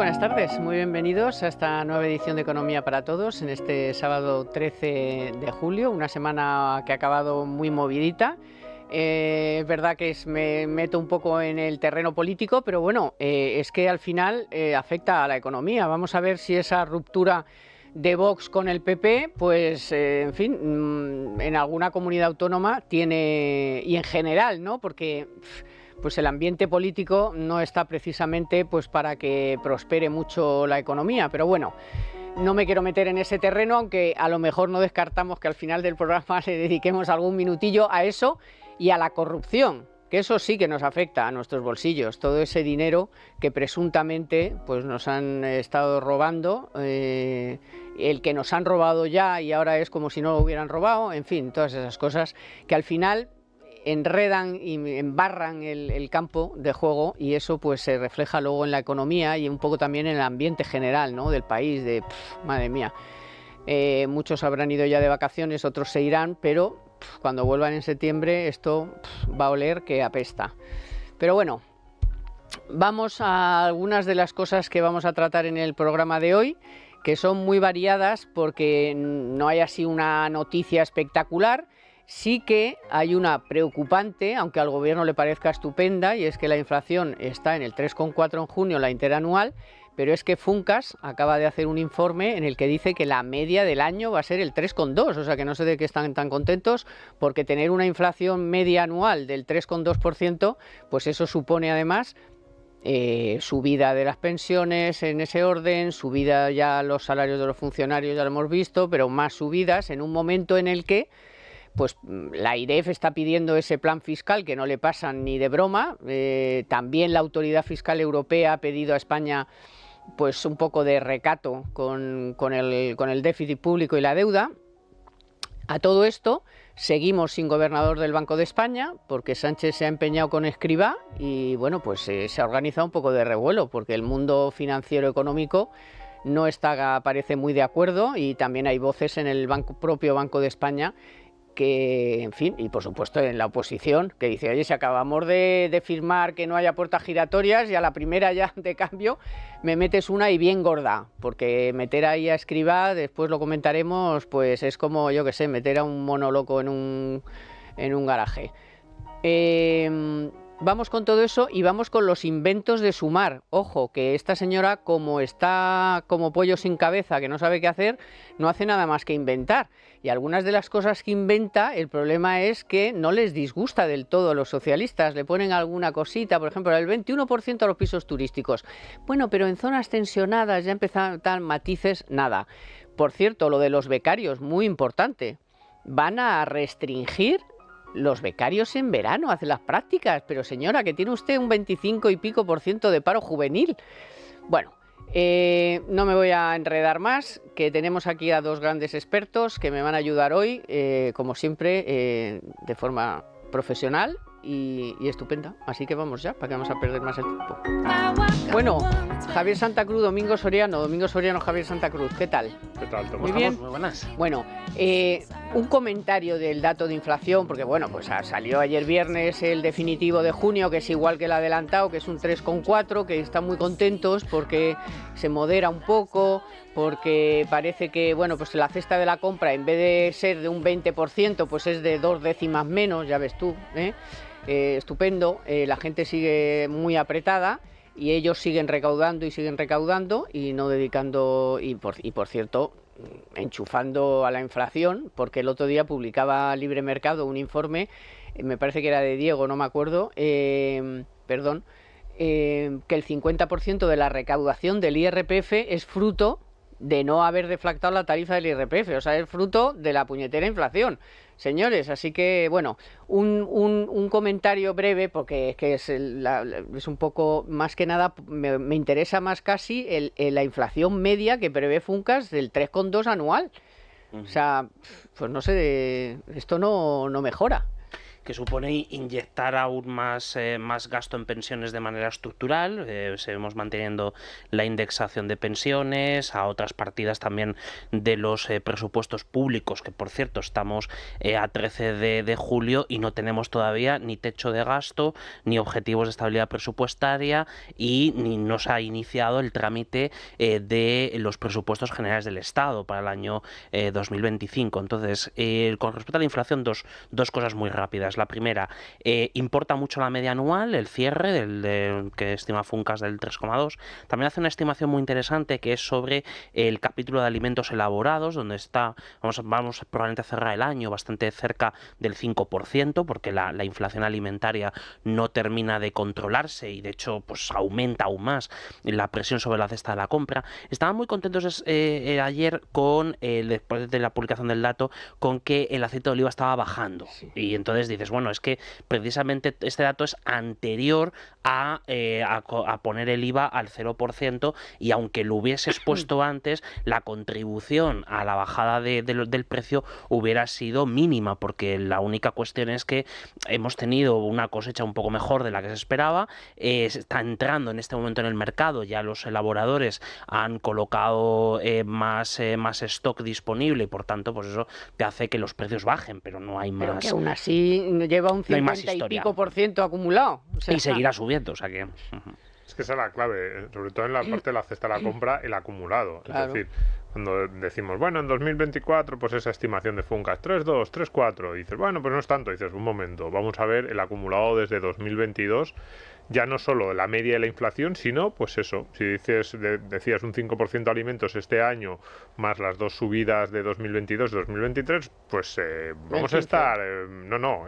buenas tardes, muy bienvenidos a esta nueva edición de Economía para Todos en este sábado 13 de julio, una semana que ha acabado muy movidita. Es verdad que me meto un poco en el terreno político, pero bueno, es que al final afecta a la economía. Vamos a ver si esa ruptura de Vox con el PP, pues en fin, en alguna comunidad autónoma tiene, y en general, ¿no? Porque pues el ambiente político no está precisamente pues para que prospere mucho la economía, pero bueno, no me quiero meter en ese terreno, aunque a lo mejor no descartamos que al final del programa le dediquemos algún minutillo a eso y a la corrupción, que eso sí que nos afecta a nuestros bolsillos, todo ese dinero que presuntamente pues nos han estado robando, el que nos han robado ya y ahora es como si no lo hubieran robado, en fin, todas esas cosas que al final enredan y embarran el campo de juego, y eso pues se refleja luego en la economía y un poco también en el ambiente general, ¿no?, del país, madre mía. Muchos habrán ido ya de vacaciones, otros se irán, pero cuando vuelvan en septiembre esto va a oler que apesta. Pero bueno, vamos a algunas de las cosas que vamos a tratar en el programa de hoy, que son muy variadas porque no hay así una noticia espectacular. Sí que hay una preocupante, aunque al gobierno le parezca estupenda, y es que la inflación está en el 3,4 en junio, la interanual, pero es que Funcas acaba de hacer un informe en el que dice que la media del año va a ser el 3,2, o sea que no sé de qué están tan contentos, porque tener una inflación media anual del 3,2%, pues eso supone además subida de las pensiones en ese orden, subida ya los salarios de los funcionarios, ya lo hemos visto, pero más subidas en un momento en el que pues la AIREF está pidiendo ese plan fiscal que no le pasan ni de broma. También la Autoridad Fiscal Europea ha pedido a España pues un poco de recato con el déficit público y la deuda. A todo esto seguimos sin gobernador del Banco de España porque Sánchez se ha empeñado con Escrivá y bueno, pues se ha organizado un poco de revuelo porque el mundo financiero económico no está, parece, muy de acuerdo, y también hay voces en el propio Banco de España que, en fin, y por supuesto en la oposición, que dice, oye, si acabamos de firmar que no haya puertas giratorias y a la primera ya de cambio me metes una y bien gorda, porque meter ahí a Escrivá, después lo comentaremos, pues es como, yo qué sé, meter a un mono loco en un garaje. Vamos con todo eso y vamos con los inventos de Sumar. Ojo, que esta señora, como está como pollo sin cabeza, que no sabe qué hacer, no hace nada más que inventar. Y algunas de las cosas que inventa, el problema es que no les disgusta del todo a los socialistas. Le ponen alguna cosita, por ejemplo, el 21% a los pisos turísticos. Bueno, pero en zonas tensionadas ya empezaron tal matices, nada. Por cierto, lo de los becarios, muy importante. Van a restringir los becarios en verano, hacen las prácticas, pero señora, que tiene usted un 25 y pico % de paro juvenil. Bueno, no me voy a enredar más, que tenemos aquí a dos grandes expertos que me van a ayudar hoy, como siempre, de forma profesional y estupenda. Así que vamos ya, para que vamos a perder más el tiempo. Bueno, Javier Santa Cruz, Domingo Soriano, Javier Santa Cruz, ¿qué tal? ¿Qué tal? ¿Cómo Muy estamos? bien. Muy buenas. Bueno, un comentario del dato de inflación, porque bueno, pues salió ayer viernes el definitivo de junio, que es igual que el adelantado, que es un 3,4, que están muy contentos porque se modera un poco, porque parece que, bueno, pues la cesta de la compra, en vez de ser de un 20%, pues es de 2 décimas menos, ya ves tú, estupendo, la gente sigue muy apretada y ellos siguen recaudando y no dedicando, y por cierto, enchufando a la inflación, porque el otro día publicaba Libre Mercado un informe, me parece que era de Diego, no me acuerdo, que el 50% de la recaudación del IRPF es fruto de no haber deflactado la tarifa del IRPF, o sea, es fruto de la puñetera inflación, señores. Así que, bueno, un comentario breve, porque es que es un poco, más que nada, me interesa más casi la inflación media que prevé Funcas del 3,2 anual. O sea, pues no sé, esto no mejora. que supone inyectar aún más gasto en pensiones de manera estructural. Seguimos manteniendo la indexación de pensiones, a otras partidas también de los presupuestos públicos, que por cierto estamos a 13 de julio y no tenemos todavía ni techo de gasto, ni objetivos de estabilidad presupuestaria, y ni nos ha iniciado el trámite de los presupuestos generales del Estado para el año 2025. Entonces, con respecto a la inflación, dos cosas muy rápidas. La primera, importa mucho la media anual, el cierre que estima Funcas del 3,2. También hace una estimación muy interesante que es sobre el capítulo de alimentos elaborados, donde vamos probablemente a cerrar el año bastante cerca del 5%, porque la inflación alimentaria no termina de controlarse y de hecho pues aumenta aún más la presión sobre la cesta de la compra. Estaban muy contentos ayer después de la publicación del dato, con que el aceite de oliva estaba bajando. Sí. Y entonces dices, bueno, es que precisamente este dato es anterior a poner el IVA al 0%, y aunque lo hubieses puesto antes, la contribución a la bajada del precio hubiera sido mínima, porque la única cuestión es que hemos tenido una cosecha un poco mejor de la que se esperaba, está entrando en este momento en el mercado, ya los elaboradores han colocado más stock disponible y por tanto pues eso te hace que los precios bajen, pero no hay más. Pero que aún así lleva un 50 y pico % acumulado. O sea, y seguirá subiendo, o sea que... Es que esa es la clave, sobre todo en la parte de la cesta de la compra, el acumulado. Claro. Es decir, cuando decimos, bueno, en 2024, pues esa estimación de Funcas, 3,2, 3,4, y dices, bueno, pues no es tanto, y dices, un momento, vamos a ver el acumulado desde 2022, ya no solo la media de la inflación, sino, pues eso, si decías un 5% de alimentos este año, más las dos subidas de 2022 y 2023, pues vamos a estar...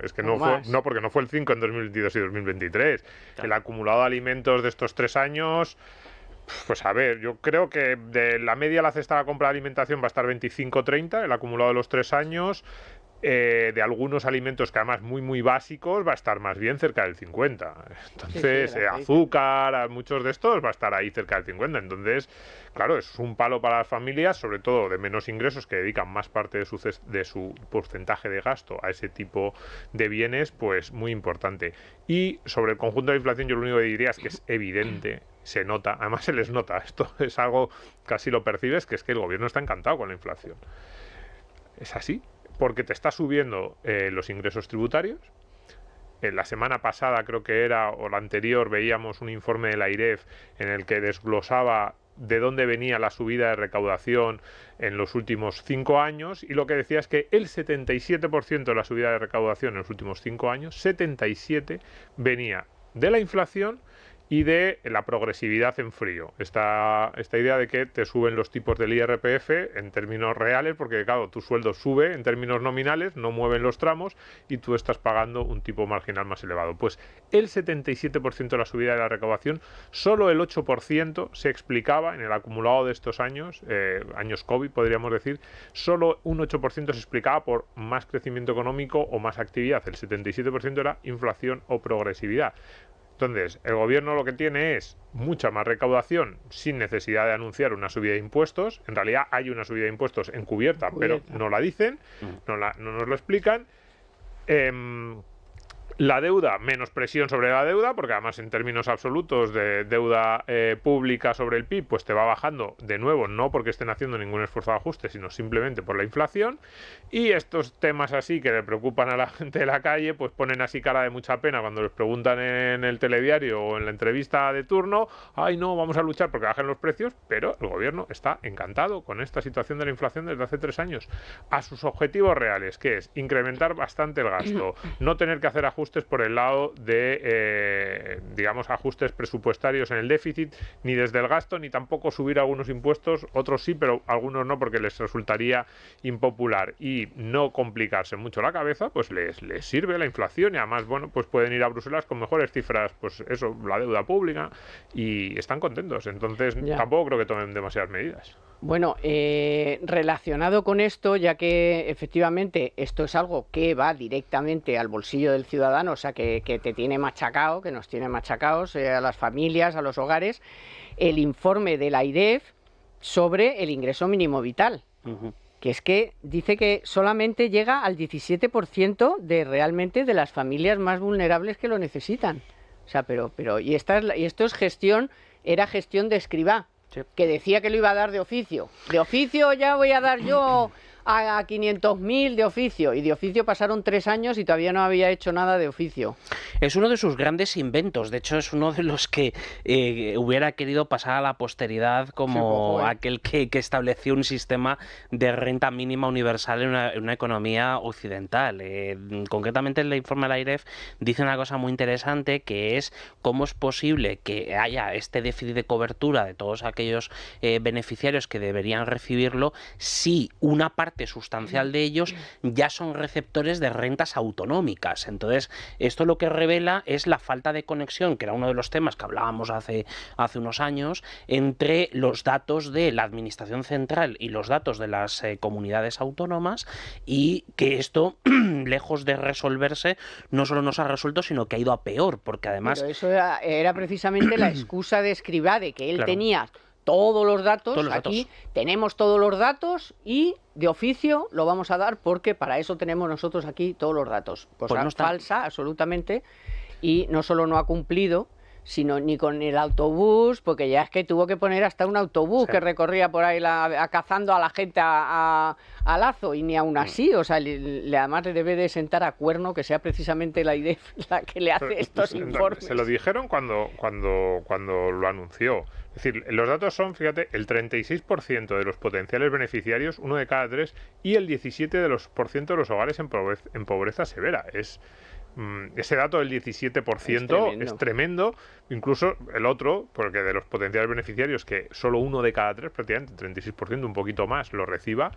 es que no, porque no fue el 5 en 2022 y 2023. Claro. El acumulado de alimentos de estos 3 años... Pues a ver, yo creo que de la media la cesta de la compra de alimentación va a estar 25-30, el acumulado de los 3 años. De algunos alimentos que además muy básicos va a estar más bien cerca del 50. Entonces, sí, azúcar, muchos de estos va a estar ahí cerca del 50. Entonces, claro, eso es un palo para las familias, sobre todo de menos ingresos, que dedican más parte de su porcentaje de gasto a ese tipo de bienes, pues muy importante. Y sobre el conjunto de la inflación, yo lo único que diría es que es evidente, se nota, además se les nota, esto es algo, casi lo percibes, que es que el gobierno está encantado con la inflación. Es así. Porque te está subiendo los ingresos tributarios. La semana pasada creo que era, o la anterior, veíamos un informe de la AIREF en el que desglosaba de dónde venía la subida de recaudación en los últimos 5 años, y lo que decía es que el 77% de la subida de recaudación en los últimos 5 años, 77, venía de la inflación y de la progresividad en frío. Esta idea de que te suben los tipos del IRPF en términos reales, porque claro, tu sueldo sube en términos nominales, no mueven los tramos y tú estás pagando un tipo marginal más elevado. Pues el 77% de la subida de la recaudación, solo el 8% se explicaba en el acumulado de estos años, años COVID podríamos decir, solo un 8% se explicaba por más crecimiento económico o más actividad. El 77% era inflación o progresividad. Entonces, el gobierno lo que tiene es mucha más recaudación sin necesidad de anunciar una subida de impuestos. En realidad hay una subida de impuestos encubierta, pero no la dicen, no nos lo explican. La deuda, menos presión sobre la deuda, porque además en términos absolutos de deuda pública sobre el PIB, pues te va bajando de nuevo, no porque estén haciendo ningún esfuerzo de ajuste, sino simplemente por la inflación. Y estos temas así que le preocupan a la gente de la calle, pues ponen así cara de mucha pena cuando les preguntan en el telediario o en la entrevista de turno, ay no, vamos a luchar porque bajen los precios, pero el gobierno está encantado con esta situación de la inflación desde hace 3 años. A sus objetivos reales, que es incrementar bastante el gasto, no tener que hacer ajustes por el lado de, digamos, ajustes presupuestarios en el déficit, ni desde el gasto, ni tampoco subir algunos impuestos, otros sí, pero algunos no, porque les resultaría impopular, y no complicarse mucho la cabeza, pues les sirve la inflación, y además, bueno, pues pueden ir a Bruselas con mejores cifras, pues eso, la deuda pública, y están contentos. Entonces, tampoco creo que tomen demasiadas medidas. Bueno, relacionado con esto, ya que efectivamente esto es algo que va directamente al bolsillo del ciudadano, o sea, que te tiene machacado, que nos tiene machacados a las familias, a los hogares, el informe de la AIREF sobre el ingreso mínimo vital. que es que dice que solamente llega al 17% de realmente de las familias más vulnerables que lo necesitan. O sea, y esto es gestión, era gestión de Escrivá, sí, que decía que lo iba a dar de oficio. De oficio ya voy a dar yo a 500.000 de oficio, y de oficio pasaron 3 años y todavía no había hecho nada de oficio. Es uno de sus grandes inventos, de hecho es uno de los que hubiera querido pasar a la posteridad como aquel que estableció un sistema de renta mínima universal en una economía occidental. Concretamente el informe de la AIREF dice una cosa muy interesante, que es cómo es posible que haya este déficit de cobertura de todos aquellos beneficiarios que deberían recibirlo si una parte sustancial de ellos ya son receptores de rentas autonómicas. Entonces, esto lo que revela es la falta de conexión, que era uno de los temas que hablábamos hace unos años, entre los datos de la Administración Central y los datos de las comunidades autónomas, y que esto, lejos de resolverse, no solo no se ha resuelto, sino que ha ido a peor, porque además... Pero eso era precisamente la excusa de Escrivá, de que él tenía todos los datos. Aquí tenemos todos los datos y de oficio lo vamos a dar porque para eso tenemos nosotros aquí todos los datos. Pues no está... falsa, absolutamente, y no solo no ha cumplido, sino ni con el autobús, porque ya es que tuvo que poner hasta un autobús que recorría por ahí cazando a la gente a lazo, y ni aún así, o sea, además le debe de sentar a cuerno que sea precisamente la IDEF la que le hace estos informes. Se lo dijeron cuando lo anunció. Es decir, los datos son, fíjate, el 36% de los potenciales beneficiarios, 1 de cada 3, y el 17% de los hogares en pobreza severa. Ese dato del 17% es tremendo. Incluso el otro, porque de los potenciales beneficiarios, que solo 1 de cada 3, prácticamente 36%, un poquito más, lo reciba,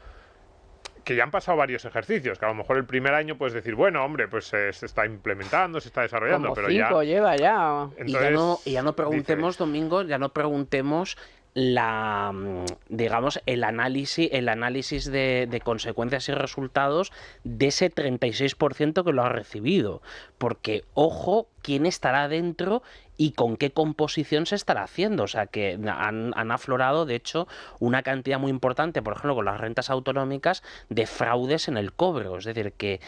que ya han pasado varios ejercicios, que a lo mejor el primer año puedes decir, bueno, hombre, pues se está implementando, se está desarrollando, como pero 5 lleva ya. Entonces, y ya no preguntemos, Domingo, ya no preguntemos digamos, el análisis de consecuencias y resultados de ese 36% que lo ha recibido, porque ojo quién estará dentro y con qué composición se estará haciendo. O sea, que han aflorado, de hecho, una cantidad muy importante, por ejemplo, con las rentas autonómicas, de fraudes en el cobro. Es decir, que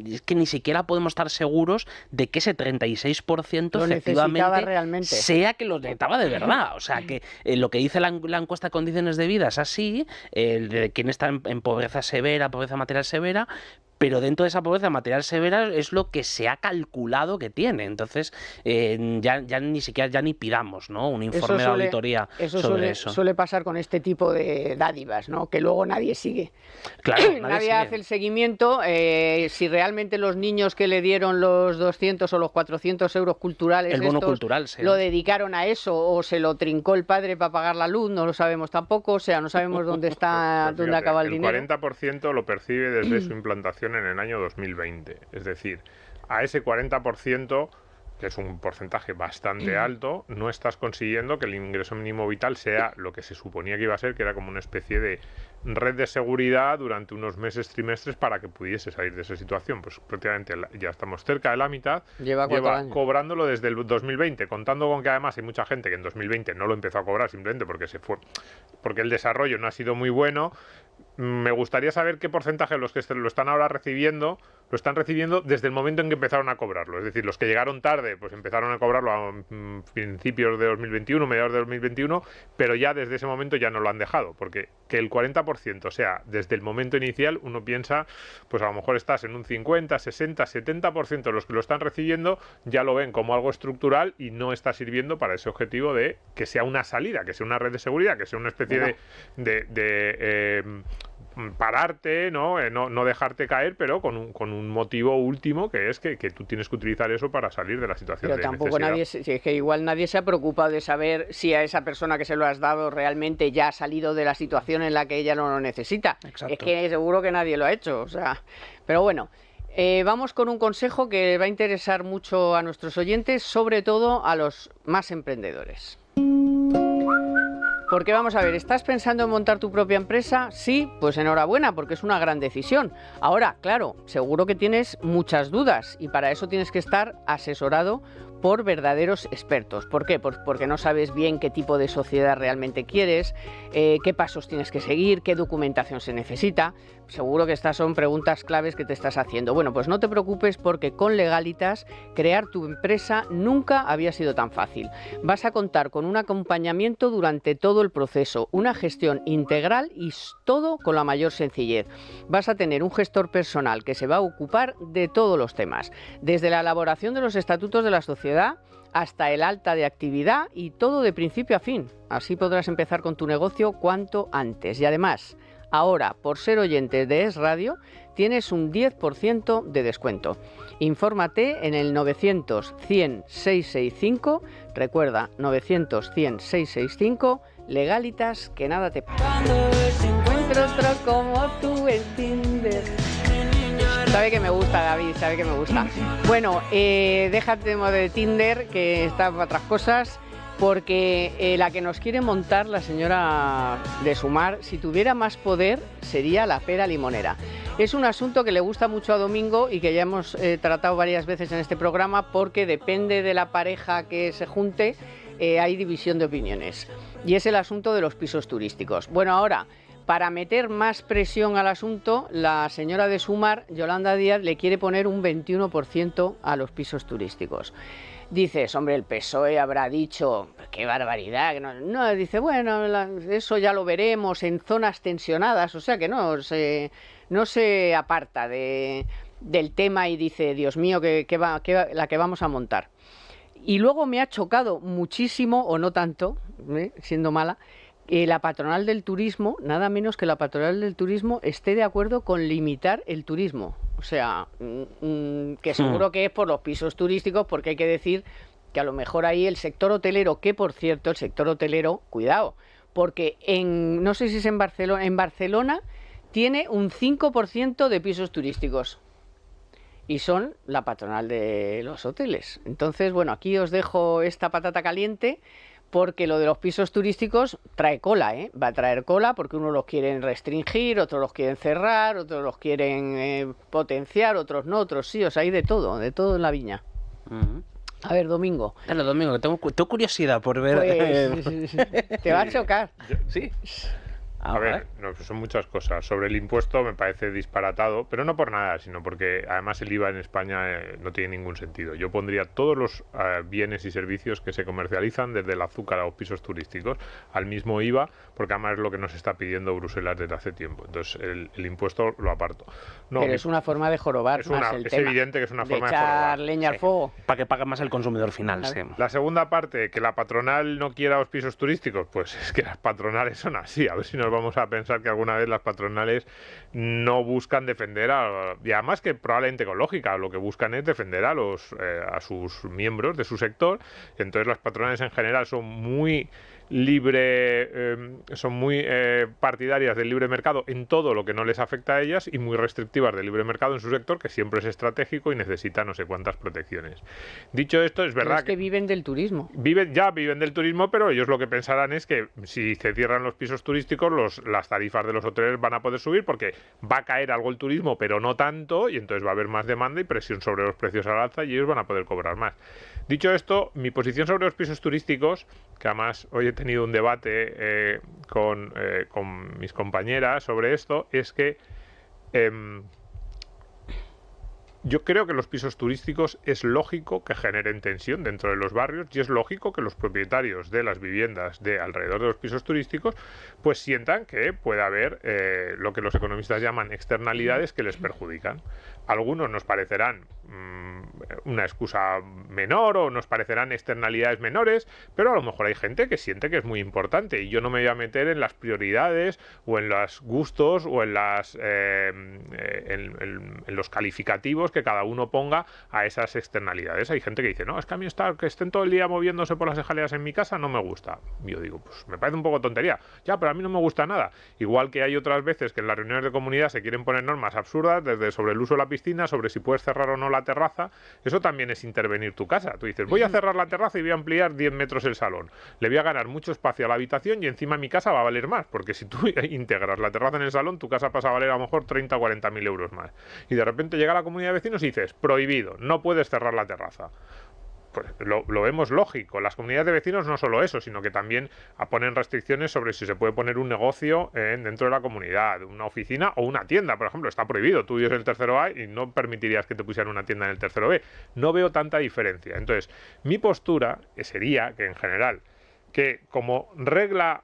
es que ni siquiera podemos estar seguros de que ese 36% efectivamente sea que lo necesitaba de verdad. O sea, que lo que dice la encuesta de condiciones de vida es así, de quién está en pobreza severa, pobreza material severa, pero dentro de esa pobreza material severa es lo que se ha calculado que tiene. Entonces, ya ni siquiera ya ni pidamos, ¿no?, un informe de auditoría sobre eso. Suele pasar con este tipo de dádivas, ¿no?, que luego nadie sigue. Claro, nadie hace el seguimiento. Si realmente los niños que le dieron los 200 o los 400 euros culturales, el bono cultural, lo dedicaron a eso, o se lo trincó el padre para pagar la luz, no lo sabemos tampoco. O sea, no sabemos dónde está, pues dónde acaba el dinero. El 40% lo percibe desde su implantación en el año 2020. Es decir, a ese 40%, que es un porcentaje bastante alto, no estás consiguiendo que el ingreso mínimo vital sea lo que se suponía que iba a ser, que era como una especie de red de seguridad durante unos meses, trimestres, para que pudiese salir de esa situación. Pues prácticamente ya estamos cerca de la mitad. Lleva cobrándolo desde el 2020, contando con que además hay mucha gente que en 2020 no lo empezó a cobrar simplemente porque se fue, porque el desarrollo no ha sido muy bueno. Me gustaría saber qué porcentaje de los que lo están ahora recibiendo lo están recibiendo desde el momento en que empezaron a cobrarlo. Es decir, los que llegaron tarde, pues empezaron a cobrarlo a principios de 2021, mediados de 2021, pero ya desde ese momento ya no lo han dejado, porque que el 40% sea desde el momento inicial, uno piensa, pues a lo mejor estás en un 50, 60, 70% de los que lo están recibiendo ya lo ven como algo estructural y no está sirviendo para ese objetivo de que sea una salida, que sea una red de seguridad, que sea una especie de pararte, ¿no? No dejarte caer, pero con un motivo último, que es que tú tienes que utilizar eso para salir de la situación de necesidad. Pero tampoco es que igual nadie se ha preocupado de saber si a esa persona que se lo has dado realmente ya ha salido de la situación en la que ella no lo necesita. Exacto. Es que seguro que nadie lo ha hecho, o sea, pero bueno. Vamos con un consejo que va a interesar mucho a nuestros oyentes, sobre todo a los más emprendedores. Porque vamos a ver, ¿estás pensando en montar tu propia empresa? Sí, pues enhorabuena, porque es una gran decisión. Ahora, claro, seguro que tienes muchas dudas y para eso tienes que estar asesorado por verdaderos expertos. ¿Por qué? Porque no sabes bien qué tipo de sociedad realmente quieres, qué pasos tienes que seguir, qué documentación se necesita. Seguro que estas son preguntas claves que te estás haciendo. Bueno, pues no te preocupes, porque con Legalitas crear tu empresa nunca había sido tan fácil. Vas a contar con un acompañamiento durante todo el proceso, una gestión integral y todo con la mayor sencillez. Vas a tener un gestor personal que se va a ocupar de todos los temas, desde la elaboración de los estatutos de la sociedad hasta el alta de actividad, y todo de principio a fin. Así podrás empezar con tu negocio cuanto antes. Y además, ahora, por ser oyente de Es Radio, tienes un 10% de descuento. Infórmate en el 900-100-665, recuerda, 900-100-665, Legalitas, que nada te pasa. Si encuentro otro como tú en Tinder. Sabe que me gusta, David, sabe que me gusta. Bueno, déjate de Tinder, que está para otras cosas, porque la que nos quiere montar la señora de Sumar, si tuviera más poder, sería la pera limonera. Es un asunto que le gusta mucho a Domingo y que ya hemos tratado varias veces en este programa, porque depende de la pareja que se junte, hay división de opiniones. Y es el asunto de los pisos turísticos. Bueno, ahora, para meter más presión al asunto, la señora de Sumar, Yolanda Díaz, le quiere poner un 21% a los pisos turísticos. Dices, hombre, el PSOE habrá dicho, qué barbaridad. No, dice, bueno, eso ya lo veremos en zonas tensionadas, o sea que no se aparta del tema y dice, Dios mío, la que vamos a montar. Y luego me ha chocado muchísimo, o no tanto, siendo mala, la patronal del turismo, nada menos que la patronal del turismo, esté de acuerdo con limitar el turismo. O sea, que seguro que es por los pisos turísticos, porque hay que decir que a lo mejor ahí el sector hotelero, que por cierto, el sector hotelero, cuidado, porque no sé si es en Barcelona tiene un 5% de pisos turísticos. Y son la patronal de los hoteles. Entonces, bueno, aquí os dejo esta patata caliente, porque lo de los pisos turísticos trae cola, va a traer cola, porque unos los quieren restringir, otros los quieren cerrar, otros los quieren potenciar, otros no, otros sí, o sea, hay de todo en la viña. A ver, Domingo. Dale, Domingo, que tengo curiosidad por ver. Pues, te va a chocar. Sí. A ver, no, son muchas cosas. Sobre el impuesto me parece disparatado, pero no por nada, sino porque además el IVA en España no tiene ningún sentido. Yo pondría todos los bienes y servicios que se comercializan, desde el azúcar a los pisos turísticos, al mismo IVA, porque además es lo que nos está pidiendo Bruselas desde hace tiempo. Entonces el impuesto lo aparto. No, pero es una forma de jorobar es más el tema. Evidente que es una forma de echar leña al fuego. Para que pague más el consumidor final. Sí. La segunda parte, que la patronal no quiera los pisos turísticos, pues es que las patronales son así. A ver si nos vamos a pensar que alguna vez las patronales no buscan defender y además que probablemente con lógica, lo que buscan es defender a sus miembros de su sector. Y entonces las patronales en general son muy partidarias del libre mercado en todo lo que no les afecta a ellas, y muy restrictivas del libre mercado en su sector, que siempre es estratégico y necesita no sé cuántas protecciones. Dicho esto, es verdad que viven del turismo. Viven del turismo, pero ellos lo que pensarán es que si se cierran los pisos turísticos, las tarifas de los hoteles van a poder subir, porque va a caer algo el turismo, pero no tanto, y entonces va a haber más demanda y presión sobre los precios al alza, y ellos van a poder cobrar más. Dicho esto, mi posición sobre los pisos turísticos, que además hoy he tenido un debate con mis compañeras sobre esto, es que yo creo que los pisos turísticos es lógico que generen tensión dentro de los barrios, y es lógico que los propietarios de las viviendas de alrededor de los pisos turísticos pues sientan que puede haber lo que los economistas llaman externalidades que les perjudican. Algunos nos parecerán una excusa menor, o nos parecerán externalidades menores, pero a lo mejor hay gente que siente que es muy importante, y yo no me voy a meter en las prioridades o en los gustos o en los calificativos que cada uno ponga a esas externalidades. Hay gente que dice, no, es que a mí que estén todo el día moviéndose por las escaleras en mi casa no me gusta. Yo digo, pues me parece un poco tontería. Ya, pero a mí no me gusta nada. Igual que hay otras veces que en las reuniones de comunidad se quieren poner normas absurdas, desde sobre el uso de la piscina, sobre si puedes cerrar o no la terraza. Eso también es intervenir tu casa. Tú dices, voy a cerrar la terraza y voy a ampliar 10 metros el salón. Le voy a ganar mucho espacio a la habitación, y encima mi casa va a valer más, porque si tú integras la terraza en el salón, tu casa pasa a valer a lo mejor 30 o 40 mil euros más. Y de repente llega la comunidad de vecinos y dices, prohibido, no puedes cerrar la terraza. pues lo vemos lógico. Las comunidades de vecinos no solo eso, sino que también ponen restricciones sobre si se puede poner un negocio dentro de la comunidad, una oficina o una tienda, por ejemplo. Está prohibido. Tú vives en el tercero A y no permitirías que te pusieran una tienda en el tercero B. No veo tanta diferencia. Entonces, mi postura sería que, en general, que como regla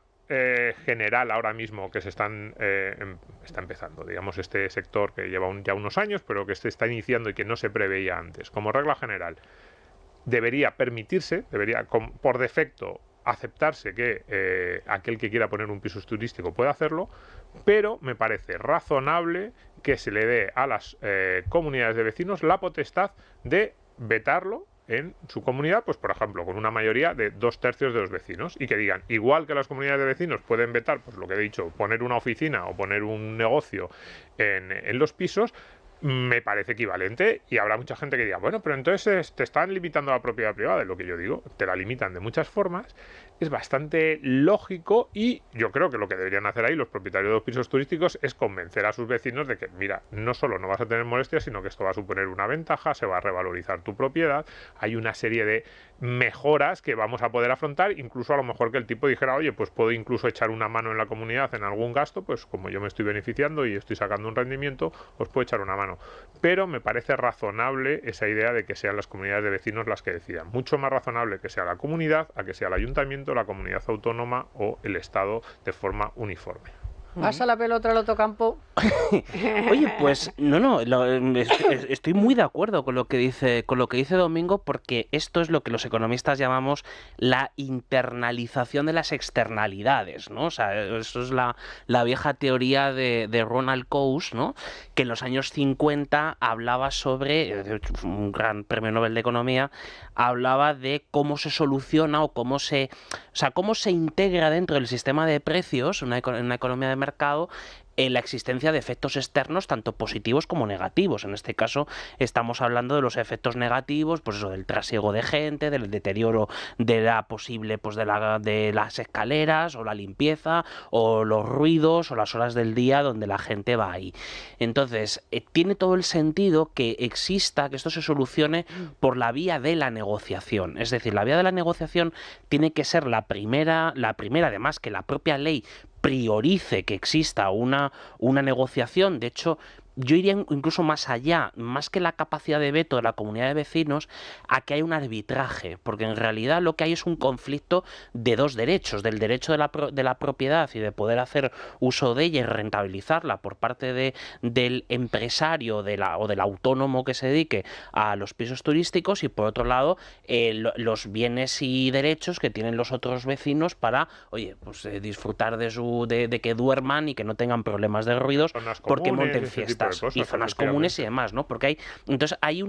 general ahora mismo que se está empezando, digamos, este sector que lleva ya unos años, pero que se está iniciando y que no se preveía antes, como regla general, debería permitirse, debería por defecto aceptarse que aquel que quiera poner un piso turístico pueda hacerlo, pero me parece razonable que se le dé a las comunidades de vecinos la potestad de vetarlo en su comunidad, pues por ejemplo, con una mayoría de 2/3 de los vecinos, y que digan, igual que las comunidades de vecinos pueden vetar, pues lo que he dicho, poner una oficina o poner un negocio en los pisos, me parece equivalente, y habrá mucha gente que diga, bueno, pero entonces te están limitando la propiedad privada. Es lo que yo digo, te la limitan de muchas formas, es bastante lógico, y yo creo que lo que deberían hacer ahí los propietarios de los pisos turísticos es convencer a sus vecinos de que, mira, no solo no vas a tener molestias, sino que esto va a suponer una ventaja, se va a revalorizar tu propiedad, hay una serie de mejoras que vamos a poder afrontar, incluso a lo mejor que el tipo dijera, oye, pues puedo incluso echar una mano en la comunidad en algún gasto, pues como yo me estoy beneficiando y estoy sacando un rendimiento, os puedo echar una mano. Pero me parece razonable esa idea de que sean las comunidades de vecinos las que decidan. Mucho más razonable que sea la comunidad a que sea el ayuntamiento, la comunidad autónoma o el Estado de forma uniforme. ¿Pasa la pelota al otro campo? Oye, pues estoy muy de acuerdo con lo que dice Domingo, porque esto es lo que los economistas llamamos la internalización de las externalidades, ¿no? O sea, eso es la vieja teoría de Ronald Coase, ¿no? Que en los años 50 hablaba sobre, un gran premio Nobel de Economía, hablaba de cómo se soluciona o cómo se integra dentro del sistema de precios, una economía de mercado, la existencia de efectos externos tanto positivos como negativos. En este caso estamos hablando de los efectos negativos, pues eso, del trasiego de gente, del deterioro de la posible, pues de las escaleras, o la limpieza, o los ruidos, o las horas del día donde la gente va ahí. Entonces, tiene todo el sentido que esto se solucione por la vía de la negociación. Es decir, la vía de la negociación tiene que ser la primera, además, que la propia ley priorice que exista una negociación. De hecho, yo iría incluso más allá, más que la capacidad de veto de la comunidad de vecinos, a que hay un arbitraje, porque en realidad lo que hay es un conflicto de dos derechos, del derecho de la propiedad y de poder hacer uso de ella y rentabilizarla por parte del empresario o del autónomo que se dedique a los pisos turísticos, y por otro lado los bienes y derechos que tienen los otros vecinos para, oye, pues disfrutar de que duerman y que no tengan problemas de ruidos porque monten fiestas y zonas comunes y demás, ¿no? Porque hay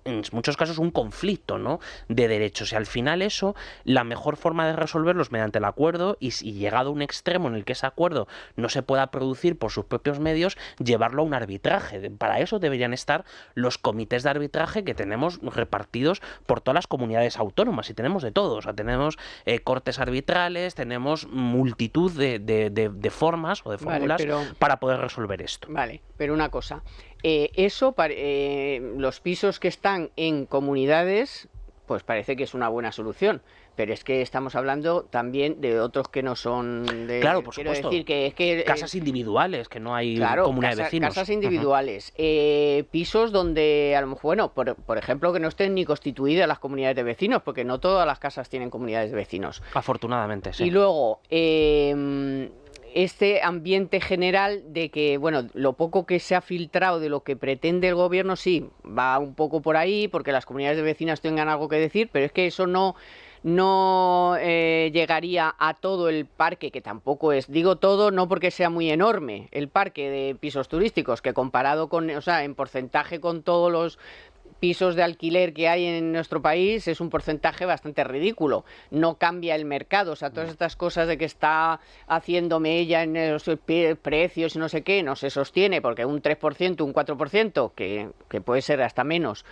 en muchos casos un conflicto, ¿no?, de derechos, y al final eso, la mejor forma de resolverlo es mediante el acuerdo, y llegado a un extremo en el que ese acuerdo no se pueda producir por sus propios medios, llevarlo a un arbitraje. Para eso deberían estar los comités de arbitraje que tenemos repartidos por todas las comunidades autónomas, y tenemos de todo. O sea, tenemos cortes arbitrales, tenemos multitud de formas o de fórmulas para poder resolver esto. Vale, pero una cosa, los pisos que están en comunidades, pues parece que es una buena solución, pero es que estamos hablando también de otros que no son de... Claro, por supuesto. Decir que casas individuales, que no hay comunidad de vecinos. Casas individuales, pisos donde a lo mejor, bueno, por ejemplo, que no estén ni constituidas las comunidades de vecinos, porque no todas las casas tienen comunidades de vecinos. Afortunadamente, sí. Y luego, este ambiente general de que, bueno, lo poco que se ha filtrado de lo que pretende el gobierno, sí, va un poco por ahí, porque las comunidades de vecinas tengan algo que decir, pero es que eso no llegaría a todo el parque, que tampoco es, digo todo, no porque sea muy enorme el parque de pisos turísticos, que comparado con, o sea, en porcentaje con todos los pisos de alquiler que hay en nuestro país, es un porcentaje bastante ridículo. No cambia el mercado, o sea, todas estas cosas de que está haciendo mella en los precios y no sé qué, no se sostiene, porque un 3%, un 4%, que puede ser hasta menos,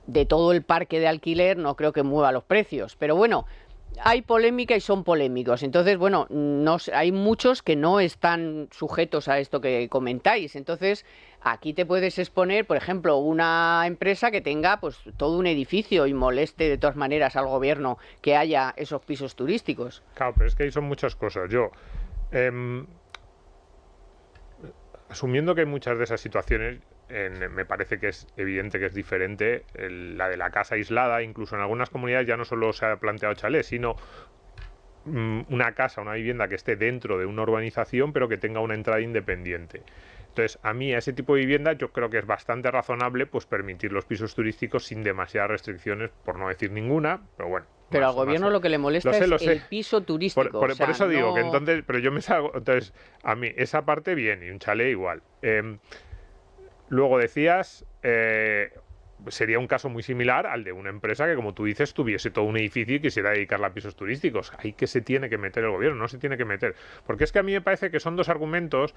de todo el parque de alquiler, no creo que mueva los precios. Pero bueno, hay polémica y son polémicos. Entonces, bueno, hay muchos que no están sujetos a esto que comentáis. Entonces, aquí te puedes exponer, por ejemplo, una empresa que tenga pues todo un edificio y moleste de todas maneras al gobierno que haya esos pisos turísticos. Claro, pero es que ahí son muchas cosas. Asumiendo que hay muchas de esas situaciones, me parece que es evidente que es diferente la de la casa aislada. Incluso en algunas comunidades ya no solo se ha planteado chalés, sino una casa, una vivienda que esté dentro de una urbanización pero que tenga una entrada independiente. Entonces, a mí a ese tipo de vivienda yo creo que es bastante razonable pues permitir los pisos turísticos sin demasiadas restricciones, por no decir ninguna, pero bueno. Pero al gobierno lo que le molesta es el piso turístico. Por eso digo que entonces, pero yo me salgo, entonces a mí esa parte bien y un chalet igual. Luego decías, sería un caso muy similar al de una empresa que, como tú dices, tuviese todo un edificio y quisiera dedicarla a pisos turísticos. Ahí que se tiene que meter el gobierno, no se tiene que meter. Porque es que a mí me parece que son dos argumentos,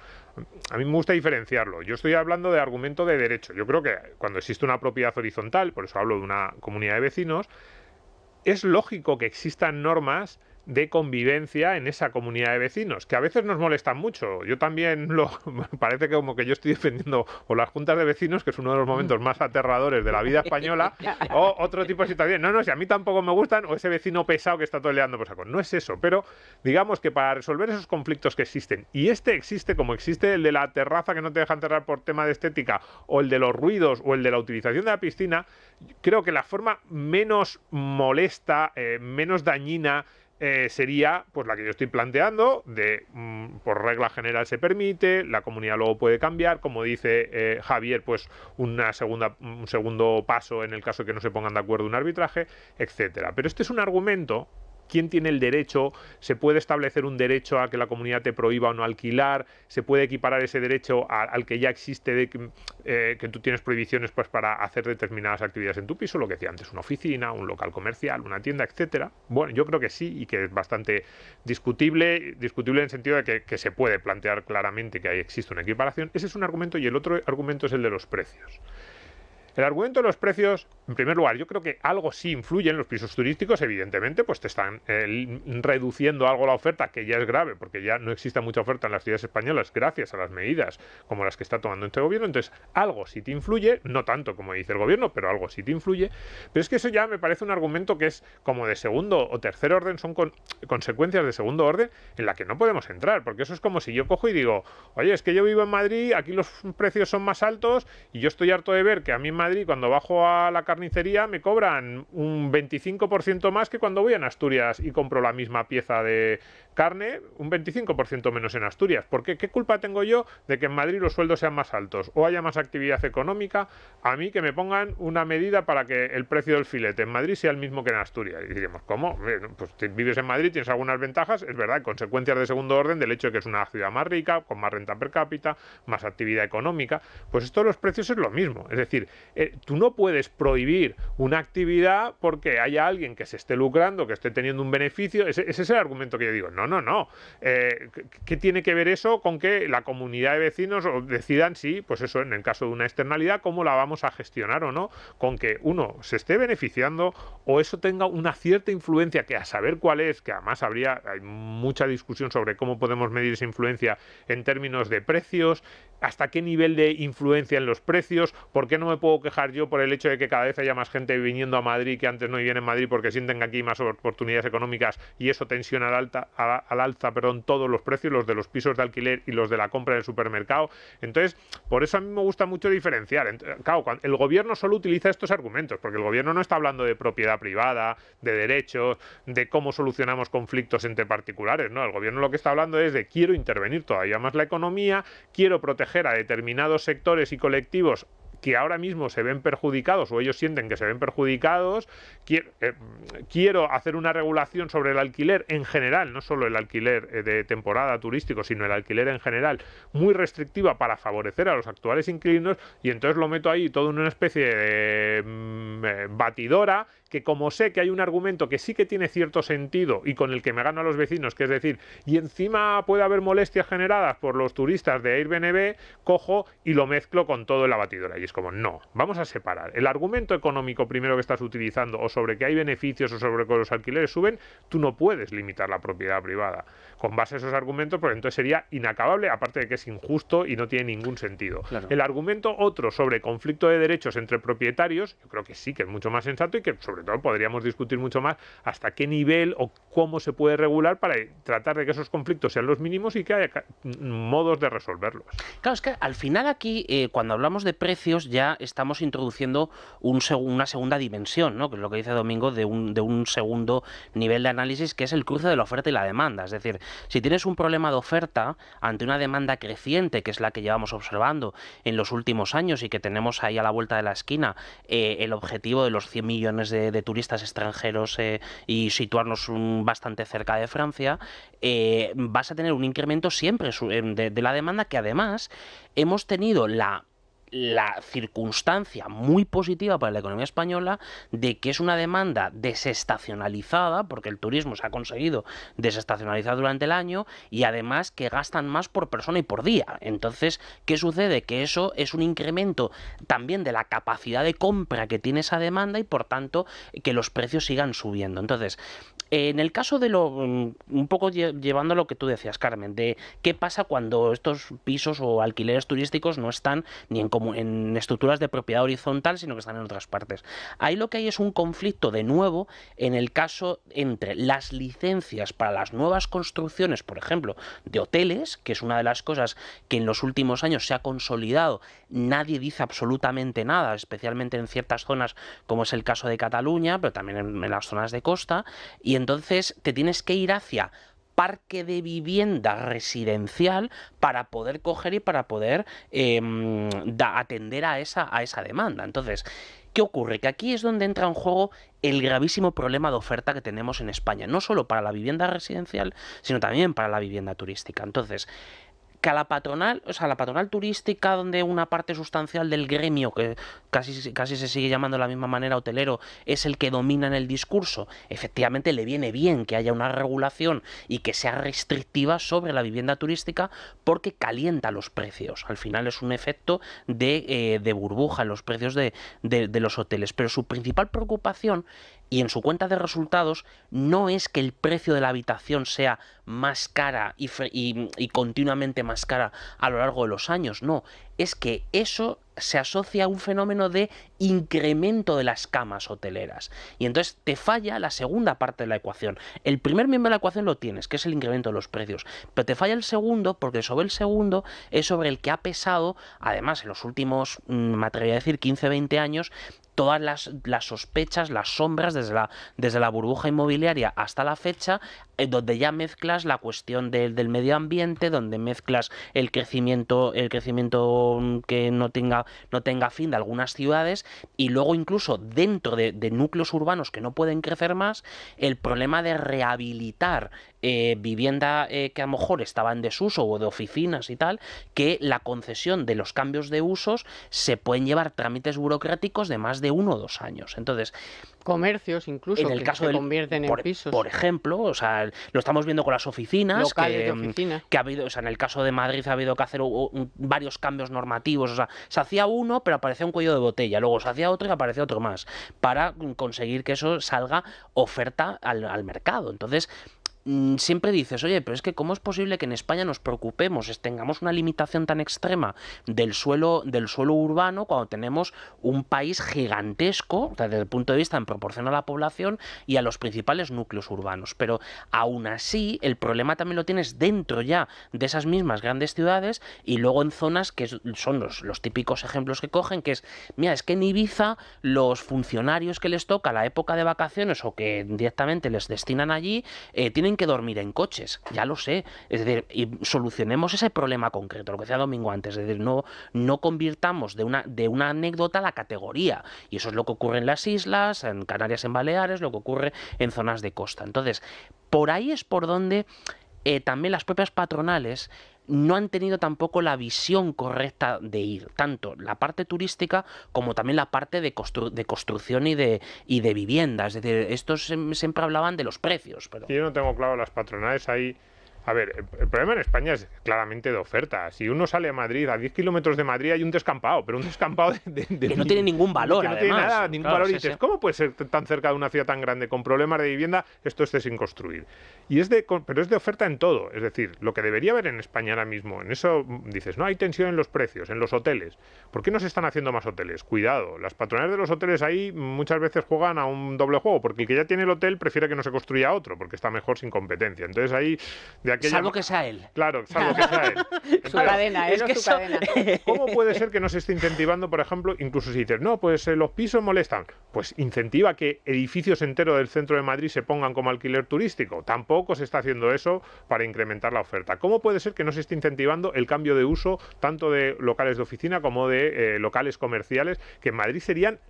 a mí me gusta diferenciarlo. Yo estoy hablando de argumento de derecho. Yo creo que cuando existe una propiedad horizontal, por eso hablo de una comunidad de vecinos, es lógico que existan normas de convivencia en esa comunidad de vecinos, que a veces nos molestan mucho. Yo también parece que como que yo estoy defendiendo o las juntas de vecinos, que es uno de los momentos más aterradores de la vida española, o otro tipo de situaciones. No, si a mí tampoco me gustan, o ese vecino pesado que está todo liando por saco. No es eso, pero digamos que para resolver esos conflictos que existen, y existe como existe el de la terraza que no te deja enterrar por tema de estética, o el de los ruidos, o el de la utilización de la piscina, creo que la forma menos molesta, menos dañina, sería pues la que yo estoy planteando de por regla general se permite, la comunidad luego puede cambiar, como dice Javier, pues un segundo paso en el caso de que no se pongan de acuerdo un arbitraje, etcétera. Pero este es un argumento. ¿Quién tiene el derecho? ¿Se puede establecer un derecho a que la comunidad te prohíba o no alquilar? ¿Se puede equiparar ese derecho al que ya existe de que tú tienes prohibiciones pues para hacer determinadas actividades en tu piso? Lo que decía antes, una oficina, un local comercial, una tienda, etcétera. Bueno, yo creo que sí y que es bastante discutible en el sentido de que se puede plantear claramente que ahí existe una equiparación. Ese es un argumento y el otro argumento es el de los precios. El argumento de los precios, en primer lugar, yo creo que algo sí influye en los pisos turísticos, evidentemente, pues te están reduciendo algo la oferta, que ya es grave, porque ya no existe mucha oferta en las ciudades españolas gracias a las medidas como las que está tomando este gobierno. Entonces, algo sí te influye, no tanto como dice el gobierno, pero algo sí te influye. Pero es que eso ya me parece un argumento que es como de segundo o tercer orden, son consecuencias de segundo orden en la que no podemos entrar, porque eso es como si yo cojo y digo, oye, es que yo vivo en Madrid, aquí los precios son más altos y yo estoy harto de ver que a mí en Madrid, cuando bajo a la carnicería, me cobran un 25% más que cuando voy a Asturias y compro la misma pieza de carne, un 25% menos en Asturias. ¿Por qué? ¿Qué culpa tengo yo de que en Madrid los sueldos sean más altos o haya más actividad económica? A mí que me pongan una medida para que el precio del filete en Madrid sea el mismo que en Asturias. Y diríamos, ¿cómo? Pues vives en Madrid, tienes algunas ventajas, es verdad, consecuencias de segundo orden del hecho de que es una ciudad más rica, con más renta per cápita, más actividad económica. Pues esto de los precios es lo mismo. Es decir, tú no puedes prohibir una actividad porque haya alguien que se esté lucrando, que esté teniendo un beneficio. Ese es el argumento que yo digo. No. ¿Qué tiene que ver eso con que la comunidad de vecinos decidan si, pues eso, en el caso de una externalidad, cómo la vamos a gestionar o no? Con que uno se esté beneficiando o eso tenga una cierta influencia, que a saber cuál es, que además hay mucha discusión sobre cómo podemos medir esa influencia en términos de precios, hasta qué nivel de influencia en los precios, por qué no me puedo quejar yo por el hecho de que cada vez haya más gente viniendo a Madrid que antes no vivían en Madrid porque sienten que aquí hay más oportunidades económicas y eso tensiona al alza todos los precios, los de los pisos de alquiler y los de la compra del supermercado. Entonces, por eso a mí me gusta mucho diferenciar. Claro, el gobierno solo utiliza estos argumentos, porque el gobierno no está hablando de propiedad privada, de derechos, de cómo solucionamos conflictos entre particulares, ¿no? El gobierno lo que está hablando es de quiero intervenir todavía más la economía, quiero proteger a determinados sectores y colectivos que ahora mismo se ven perjudicados o ellos sienten que se ven perjudicados. Quiero hacer una regulación sobre el alquiler en general, no solo el alquiler de temporada turístico, sino el alquiler en general, muy restrictiva para favorecer a los actuales inquilinos, y entonces lo meto ahí todo en una especie de batidora que como sé que hay un argumento que sí que tiene cierto sentido y con el que me gano a los vecinos, que es decir, y encima puede haber molestias generadas por los turistas de Airbnb, cojo y lo mezclo con todo en la batidora. Y es como, no, vamos a separar. El argumento económico primero que estás utilizando, o sobre que hay beneficios, o sobre que los alquileres suben, tú no puedes limitar la propiedad privada. Con base a esos argumentos, porque entonces sería inacabable, aparte de que es injusto y no tiene ningún sentido. Claro. El argumento otro sobre conflicto de derechos entre propietarios, yo creo que sí que es mucho más sensato y que sobre todo podríamos discutir mucho más hasta qué nivel o cómo se puede regular para tratar de que esos conflictos sean los mínimos y que haya modos de resolverlos. Claro, es que al final aquí, cuando hablamos de precios, ya estamos introduciendo una segunda dimensión, ¿no? Que es lo que dice Domingo, de un segundo nivel de análisis, que es el cruce de la oferta y la demanda. Es decir, si tienes un problema de oferta ante una demanda creciente, que es la que llevamos observando en los últimos años y que tenemos ahí a la vuelta de la esquina, el objetivo de los 100 millones de turistas extranjeros y situarnos bastante cerca de Francia, vas a tener un incremento siempre de la demanda, que además hemos tenido la circunstancia muy positiva para la economía española de que es una demanda desestacionalizada, porque el turismo se ha conseguido desestacionalizar durante el año, y además que gastan más por persona y por día. Entonces, ¿qué sucede? Que eso es un incremento también de la capacidad de compra que tiene esa demanda y por tanto que los precios sigan subiendo. Entonces, en el caso de un poco llevando a lo que tú decías, Carmen, de qué pasa cuando estos pisos o alquileres turísticos no están ni en estructuras de propiedad horizontal, sino que están en otras partes. Ahí lo que hay es un conflicto de nuevo en el caso entre las licencias para las nuevas construcciones, por ejemplo, de hoteles, que es una de las cosas que en los últimos años se ha consolidado. Nadie dice absolutamente nada, especialmente en ciertas zonas, como es el caso de Cataluña, pero también en las zonas de costa, y entonces te tienes que ir hacia parque de vivienda residencial para poder coger y para poder atender a esa demanda. Entonces, ¿qué ocurre? Que aquí es donde entra en juego el gravísimo problema de oferta que tenemos en España, no solo para la vivienda residencial, sino también para la vivienda turística. Entonces, que a la patronal, o sea, la patronal turística, donde una parte sustancial del gremio, que casi se sigue llamando de la misma manera hotelero, es el que domina en el discurso, efectivamente le viene bien que haya una regulación y que sea restrictiva sobre la vivienda turística, porque calienta los precios. Al final es un efecto de burbuja en los precios de los hoteles. Pero su principal preocupación, y en su cuenta de resultados, no es que el precio de la habitación sea más cara y continuamente más cara a lo largo de los años, no, es que eso se asocia a un fenómeno de incremento de las camas hoteleras. Y entonces te falla la segunda parte de la ecuación. El primer miembro de la ecuación lo tienes, que es el incremento de los precios, pero te falla el segundo, porque sobre el segundo es sobre el que ha pesado, además en los últimos, me atrevería a decir, 15-20 años, todas las sospechas, las sombras, desde la burbuja inmobiliaria hasta la fecha, donde ya mezclas la cuestión del medio ambiente, donde mezclas el crecimiento que no tenga fin de algunas ciudades, y luego incluso dentro de núcleos urbanos que no pueden crecer más, el problema de rehabilitar vivienda que a lo mejor estaba en desuso o de oficinas y tal, que la concesión de los cambios de usos se pueden llevar trámites burocráticos de más de 1 o 2 años. Entonces, comercios incluso en el que caso se convierten en pisos. Por ejemplo, o sea, lo estamos viendo con las oficinas, locales de oficina. que ha habido, o sea, en el caso de Madrid ha habido que hacer varios cambios normativos, o sea, se hacía uno pero aparecía un cuello de botella, luego se hacía otro y aparecía otro más, para conseguir que eso salga oferta al mercado. Entonces, siempre dices, oye, pero es que ¿cómo es posible que en España nos preocupemos, tengamos una limitación tan extrema del suelo urbano, cuando tenemos un país gigantesco, o sea, desde el punto de vista en proporción a la población y a los principales núcleos urbanos? Pero aún así, el problema también lo tienes dentro ya de esas mismas grandes ciudades, y luego en zonas que son los típicos ejemplos que cogen, que es, mira, es que en Ibiza los funcionarios que les toca la época de vacaciones o que directamente les destinan allí, tienen que dormir en coches, ya lo sé. Es decir, y solucionemos ese problema concreto, lo que decía Domingo antes, es decir, no convirtamos de una anécdota la categoría, y eso es lo que ocurre en las islas, en Canarias, en Baleares, lo que ocurre en zonas de costa. Entonces, por ahí es por donde también las propias patronales no han tenido tampoco la visión correcta de ir, tanto la parte turística como también la parte de construcción y de vivienda. Es decir, estos siempre hablaban de los precios. Pero... Yo no tengo claro las patronales ahí. A ver, el problema en España es claramente de oferta. Si uno sale a Madrid, a 10 kilómetros de Madrid hay un descampado, pero un descampado que no tiene ningún valor, que no además. tiene nada, ningún valor. Y dices, ¿cómo puede ser tan cerca de una ciudad tan grande con problemas de vivienda? Esto esté sin construir. Pero es de oferta en todo. Es decir, lo que debería haber en España ahora mismo, en eso dices, no hay tensión en los precios, en los hoteles. ¿Por qué no se están haciendo más hoteles? Cuidado, las patronales de los hoteles ahí muchas veces juegan a un doble juego, porque el que ya tiene el hotel prefiere que no se construya otro, porque está mejor sin competencia. Entonces ahí... Salvo que sea él. Claro, salvo que sea él. Entonces, su cadena, es que su cadena. ¿Cómo puede ser que no se esté incentivando, por ejemplo, incluso si dices, no, pues los pisos molestan? Pues incentiva que edificios enteros del centro de Madrid se pongan como alquiler turístico. Tampoco se está haciendo eso para incrementar la oferta. ¿Cómo puede ser que no se esté incentivando el cambio de uso tanto de locales de oficina como de locales comerciales, que en Madrid serían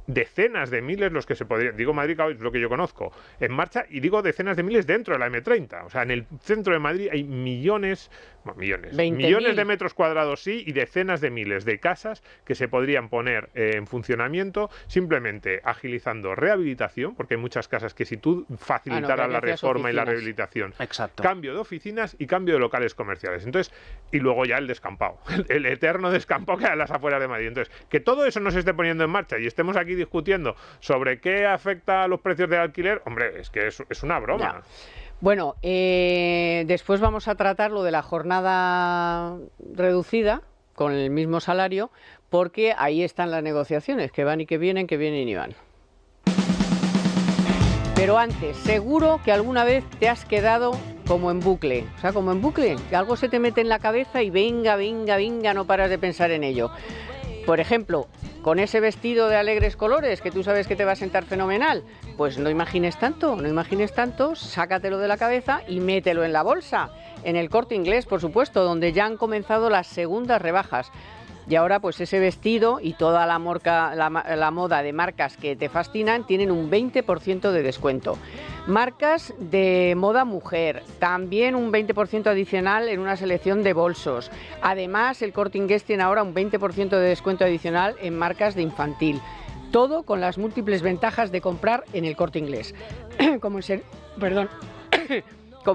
decenas de miles los que se podrían, digo Madrid, es lo que yo conozco, en marcha, y digo decenas de miles dentro de la M30. O sea, en el centro de Madrid hay millones de metros cuadrados, sí, y decenas de miles de casas que se podrían poner en funcionamiento, simplemente agilizando rehabilitación, porque hay muchas casas que si tú facilitaras la reforma y la rehabilitación, exacto, cambio de oficinas y cambio de locales comerciales. Entonces, y luego ya el descampado, el eterno descampado que hay a las afueras de Madrid. Entonces, que todo eso no se esté poniendo en marcha y estemos aquí discutiendo sobre qué afecta a los precios del alquiler, hombre, es que es una broma. Ya. Bueno, después vamos a tratar lo de la jornada reducida con el mismo salario, porque ahí están las negociaciones, que van y que vienen y van. Pero antes, seguro que alguna vez te has quedado como en bucle, o sea, como en bucle, que algo se te mete en la cabeza y venga, no paras de pensar en ello. Por ejemplo, con ese vestido de alegres colores que tú sabes que te va a sentar fenomenal, pues no imagines tanto, sácatelo de la cabeza y mételo en la bolsa, en el Corte Inglés, por supuesto, donde ya han comenzado las segundas rebajas. Y ahora pues ese vestido y toda la moda de marcas que te fascinan tienen un 20% de descuento. Marcas de moda mujer, también un 20% adicional en una selección de bolsos. Además, el Corte Inglés tiene ahora un 20% de descuento adicional en marcas de infantil. Todo con las múltiples ventajas de comprar en el Corte Inglés. Como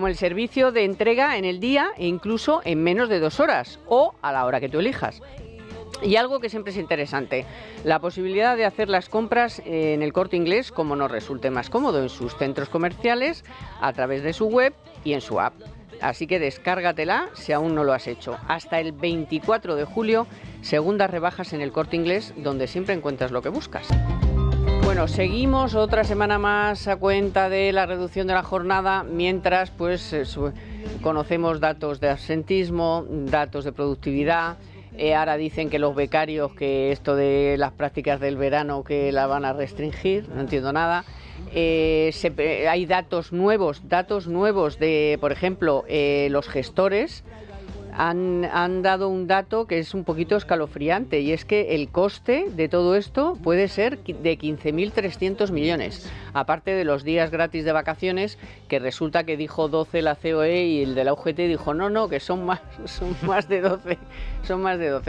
el servicio de entrega en el día e incluso en menos de 2 horas o a la hora que tú elijas. Y algo que siempre es interesante, la posibilidad de hacer las compras en el Corte Inglés como nos resulte más cómodo en sus centros comerciales, a través de su web y en su app. Así que descárgatela si aún no lo has hecho. Hasta el 24 de julio, segundas rebajas en el Corte Inglés, donde siempre encuentras lo que buscas. Bueno, seguimos otra semana más a cuenta de la reducción de la jornada, mientras pues conocemos datos de absentismo, datos de productividad. Ahora dicen que los becarios, que esto de las prácticas del verano que la van a restringir, no entiendo nada. Hay datos nuevos de, por ejemplo, los gestores han dado un dato que es un poquito escalofriante, y es que el coste de todo esto puede ser de 15.300 millones, aparte de los días gratis de vacaciones, que resulta que dijo 12 la COE y el de la UGT dijo no, que son más de 12.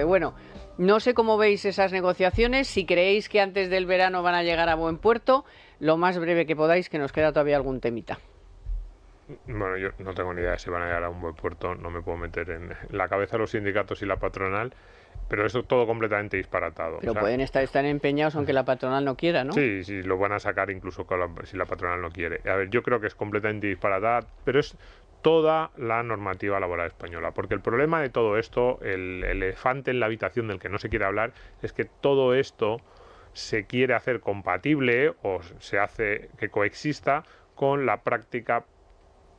Bueno, no sé cómo veis esas negociaciones, si creéis que antes del verano van a llegar a buen puerto, lo más breve que podáis, que nos queda todavía algún temita. Bueno, yo no tengo ni idea de si van a llegar a un buen puerto, no me puedo meter en la cabeza de los sindicatos y la patronal, pero eso es todo completamente disparatado. Pero pueden estar empeñados aunque la patronal no quiera, ¿no? Sí, lo van a sacar incluso si la patronal no quiere. A ver, yo creo que es completamente disparatada, pero es toda la normativa laboral española, porque el problema de todo esto, el elefante en la habitación del que no se quiere hablar, es que todo esto se quiere hacer compatible o se hace que coexista con la práctica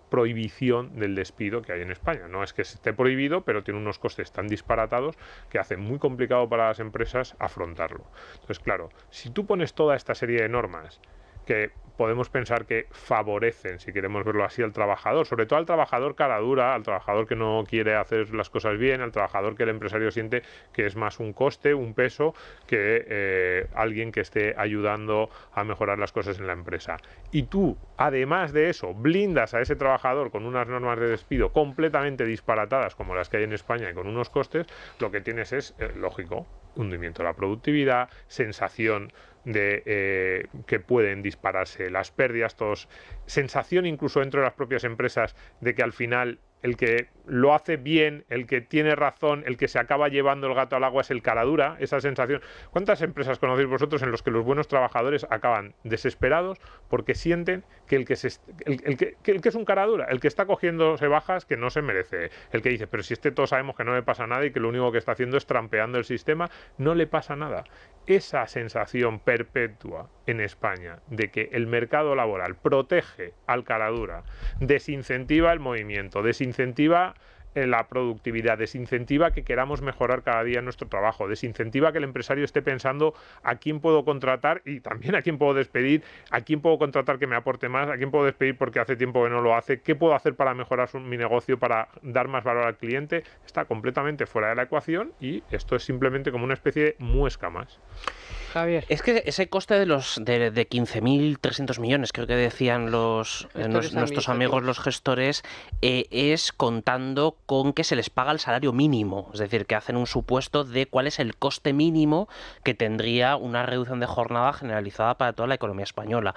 prohibición del despido que hay en España. No es que esté prohibido, pero tiene unos costes tan disparatados que hace muy complicado para las empresas afrontarlo. Entonces, claro, si tú pones toda esta serie de normas que podemos pensar que favorecen, si queremos verlo así, al trabajador, sobre todo al trabajador cara dura, al trabajador que no quiere hacer las cosas bien, al trabajador que el empresario siente que es más un coste, un peso, que alguien que esté ayudando a mejorar las cosas en la empresa. Y tú, además de eso, blindas a ese trabajador con unas normas de despido completamente disparatadas como las que hay en España y con unos costes, lo que tienes es, lógico, hundimiento de la productividad, sensación de que pueden dispararse las pérdidas, sensación incluso dentro de las propias empresas de que al final el que lo hace bien, el que tiene razón, el que se acaba llevando el gato al agua es el cara dura, esa sensación. ¿Cuántas empresas conocéis vosotros en los que los buenos trabajadores acaban desesperados porque sienten que el que es un cara dura, el que está cogiéndose bajas que no se merece, el que dice, pero si todos sabemos que no le pasa nada y que lo único que está haciendo es trampeando el sistema, no le pasa nada? Esa sensación perpetua en España de que el mercado laboral protege al cara dura, desincentiva el movimiento, desincentiva la productividad, desincentiva que queramos mejorar cada día nuestro trabajo, desincentiva que el empresario esté pensando a quién puedo contratar y también a quién puedo despedir, a quién puedo contratar que me aporte más, a quién puedo despedir porque hace tiempo que no lo hace, qué puedo hacer para mejorar mi negocio, para dar más valor al cliente. Está completamente fuera de la ecuación y esto es simplemente como una especie de muesca más. Javier. Es que ese coste de 15.300 millones, creo que decían nuestros amigos los gestores, es contando con que se les paga el salario mínimo, es decir, que hacen un supuesto de cuál es el coste mínimo que tendría una reducción de jornada generalizada para toda la economía española.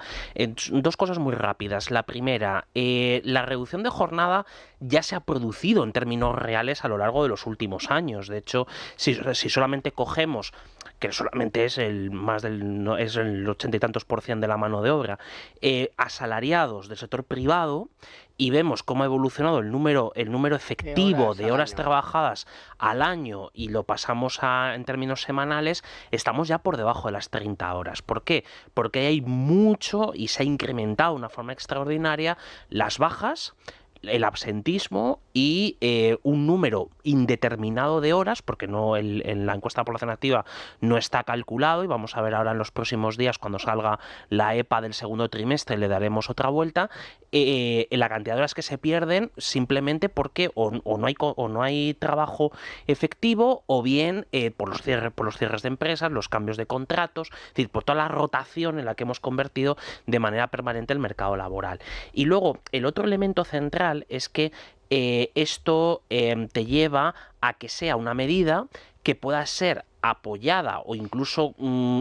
Dos cosas muy rápidas. La primera, la reducción de jornada ya se ha producido en términos reales a lo largo de los últimos años. De hecho, si solamente cogemos, que solamente es el 80 y tantos % de la mano de obra, asalariados del sector privado, y vemos cómo ha evolucionado el número efectivo de horas trabajadas al año y lo pasamos en términos semanales, estamos ya por debajo de las 30 horas. ¿Por qué? Porque hay mucho y se ha incrementado de una forma extraordinaria las bajas, el absentismo y un número indeterminado de horas, porque en la encuesta de población activa no está calculado, y vamos a ver ahora en los próximos días cuando salga la EPA del segundo trimestre, le daremos otra vuelta, la cantidad de horas que se pierden simplemente porque o no hay trabajo efectivo, o bien por los cierres de empresas, los cambios de contratos, es decir, por toda la rotación en la que hemos convertido de manera permanente el mercado laboral. Y luego el otro elemento central es que esto te lleva a que sea una medida que pueda ser apoyada o incluso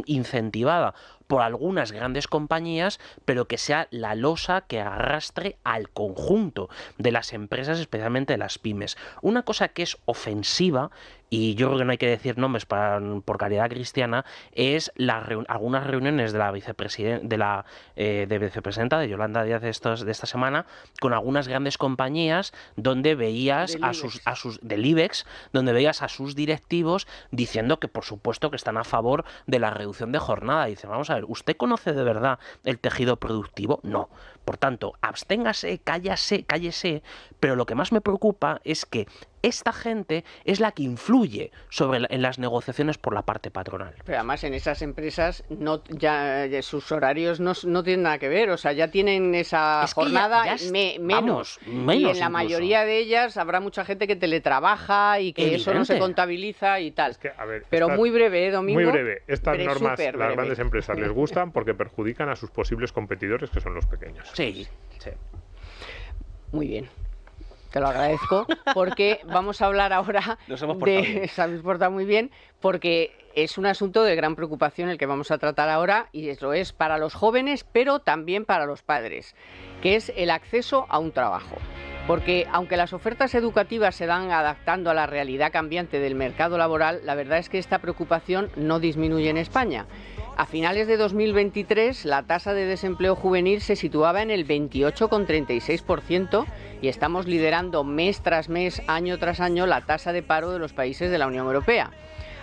incentivada por algunas grandes compañías, pero que sea la losa que arrastre al conjunto de las empresas, especialmente de las pymes. Una cosa que es ofensiva, y yo creo que no hay que decir nombres por caridad cristiana, es algunas reuniones de la vicepresidenta de Yolanda Díaz de esta semana con algunas grandes compañías donde veías del IBEX, donde veías a sus directivos diciendo que por supuesto que están a favor de la reducción de jornada. Y dicen, vamos a ver, ¿usted conoce de verdad el tejido productivo? No. Por tanto, absténgase, cállese, pero lo que más me preocupa es que esta gente es la que influye en las negociaciones por la parte patronal. Pero además en esas empresas sus horarios no tienen nada que ver, o sea, ya tienen esa jornada menos. Y en la mayoría de ellas habrá mucha gente que teletrabaja y que eso no se contabiliza y tal. Pero muy breve, Domingo. Muy breve. Estas normas las grandes empresas les gustan porque perjudican a sus posibles competidores, que son los pequeños. Sí. Muy bien. Te lo agradezco, porque vamos a hablar ahora se habéis portado muy bien, porque es un asunto de gran preocupación el que vamos a tratar ahora, y eso es para los jóvenes, pero también para los padres, que es el acceso a un trabajo. Porque aunque las ofertas educativas se dan adaptando a la realidad cambiante del mercado laboral, la verdad es que esta preocupación no disminuye en España. A finales de 2023, la tasa de desempleo juvenil se situaba en el 28,36% y estamos liderando mes tras mes, año tras año, la tasa de paro de los países de la Unión Europea.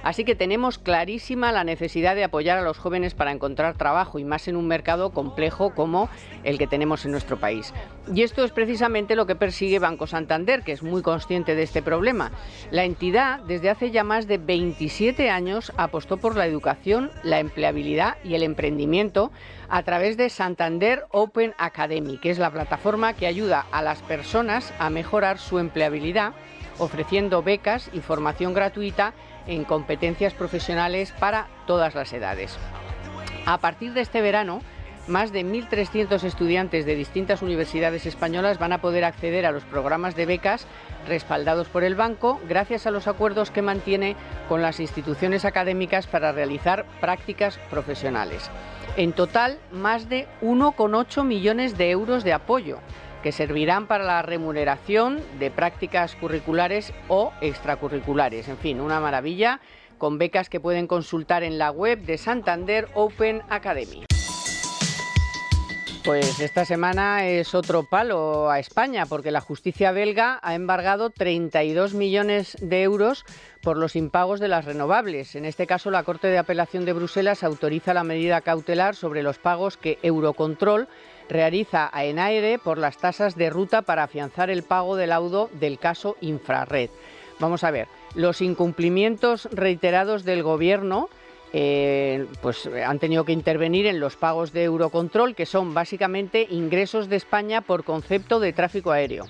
Así que tenemos clarísima la necesidad de apoyar a los jóvenes para encontrar trabajo, y más en un mercado complejo como el que tenemos en nuestro país. Y esto es precisamente lo que persigue Banco Santander, que es muy consciente de este problema. La entidad, desde hace ya más de 27 años, apostó por la educación, la empleabilidad y el emprendimiento a través de Santander Open Academy, que es la plataforma que ayuda a las personas a mejorar su empleabilidad, ofreciendo becas y formación gratuita en competencias profesionales para todas las edades. A partir de este verano, más de 1.300 estudiantes de distintas universidades españolas van a poder acceder a los programas de becas respaldados por el banco, gracias a los acuerdos que mantiene con las instituciones académicas para realizar prácticas profesionales. En total, más de 1,8 millones de euros de apoyo, que servirán para la remuneración de prácticas curriculares o extracurriculares. En fin, una maravilla, con becas que pueden consultar en la web de Santander Open Academy. Pues esta semana es otro palo a España, porque la justicia belga ha embargado 32 millones de euros por los impagos de las renovables. En este caso, la Corte de Apelación de Bruselas autoriza la medida cautelar sobre los pagos que Eurocontrol realiza a Enaire por las tasas de ruta para afianzar el pago del laudo del caso Infrared. Vamos a ver, los incumplimientos reiterados del Gobierno pues han tenido que intervenir en los pagos de Eurocontrol, que son básicamente ingresos de España por concepto de tráfico aéreo.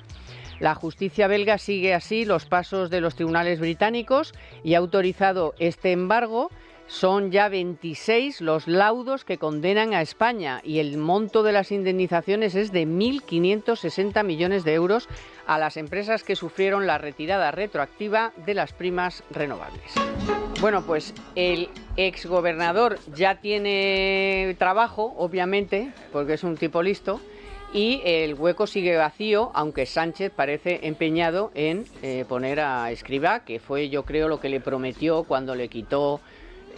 La justicia belga sigue así los pasos de los tribunales británicos y ha autorizado este embargo. Son ya 26 los laudos que condenan a España, y el monto de las indemnizaciones es de 1.560 millones de euros a las empresas que sufrieron la retirada retroactiva de las primas renovables. Bueno, pues el exgobernador ya tiene trabajo, obviamente, porque es un tipo listo, y el hueco sigue vacío, aunque Sánchez parece empeñado en poner a Escrivá, que fue, yo creo, lo que le prometió cuando le quitó,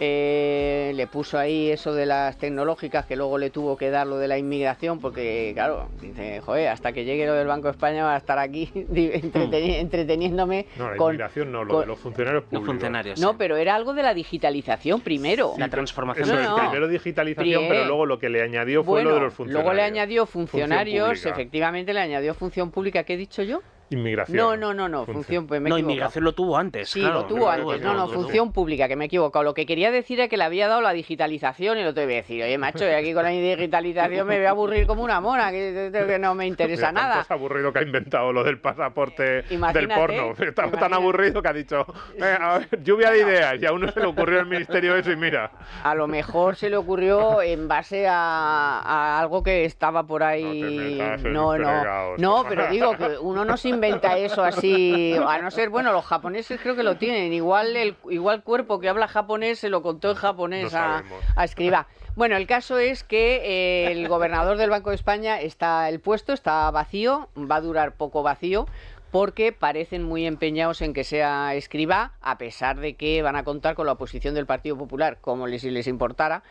le puso ahí eso de las tecnológicas, que luego le tuvo que dar lo de la inmigración, porque claro, dice, joder, hasta que llegue lo del Banco de España va a estar aquí entreteniéndome. No, la con inmigración no, lo de los funcionarios públicos. Los funcionarios, no, sí. pero era algo de la digitalización primero. La transformación. Eso No, es, primero digitalización, pero luego lo que le añadió fue bueno, lo de los funcionarios. luego le añadió funcionarios, Función pública. efectivamente le añadió función pública. ¿Qué he dicho yo? Inmigración. No, función, pues me he No, equivocado. inmigración lo tuvo antes. Sí, claro, lo tuvo antes. No, función pública, que me he equivocado. Lo que quería decir es que le había dado la digitalización, y lo te voy a decir, oye, macho, y aquí con la digitalización me voy a aburrir como una mona, que no me interesa nada. Es aburrido que ha inventado lo del pasaporte Imagínate, del porno. Estaba tan imagínate. aburrido que ha dicho, a ver, lluvia de ideas, y a uno se le ocurrió el ministerio eso, y mira. A lo mejor se le ocurrió en base a algo que estaba por ahí. No, pero digo que uno no se inventa eso así, a no ser, bueno, los japoneses creo que lo tienen. Igual cuerpo que habla japonés se lo contó en japonés No a Escrivá. Bueno, el caso es que el gobernador del Banco de España el puesto está vacío, va a durar poco vacío, porque parecen muy empeñados en que sea Escrivá, a pesar de que van a contar con la oposición del Partido Popular, como si les importara,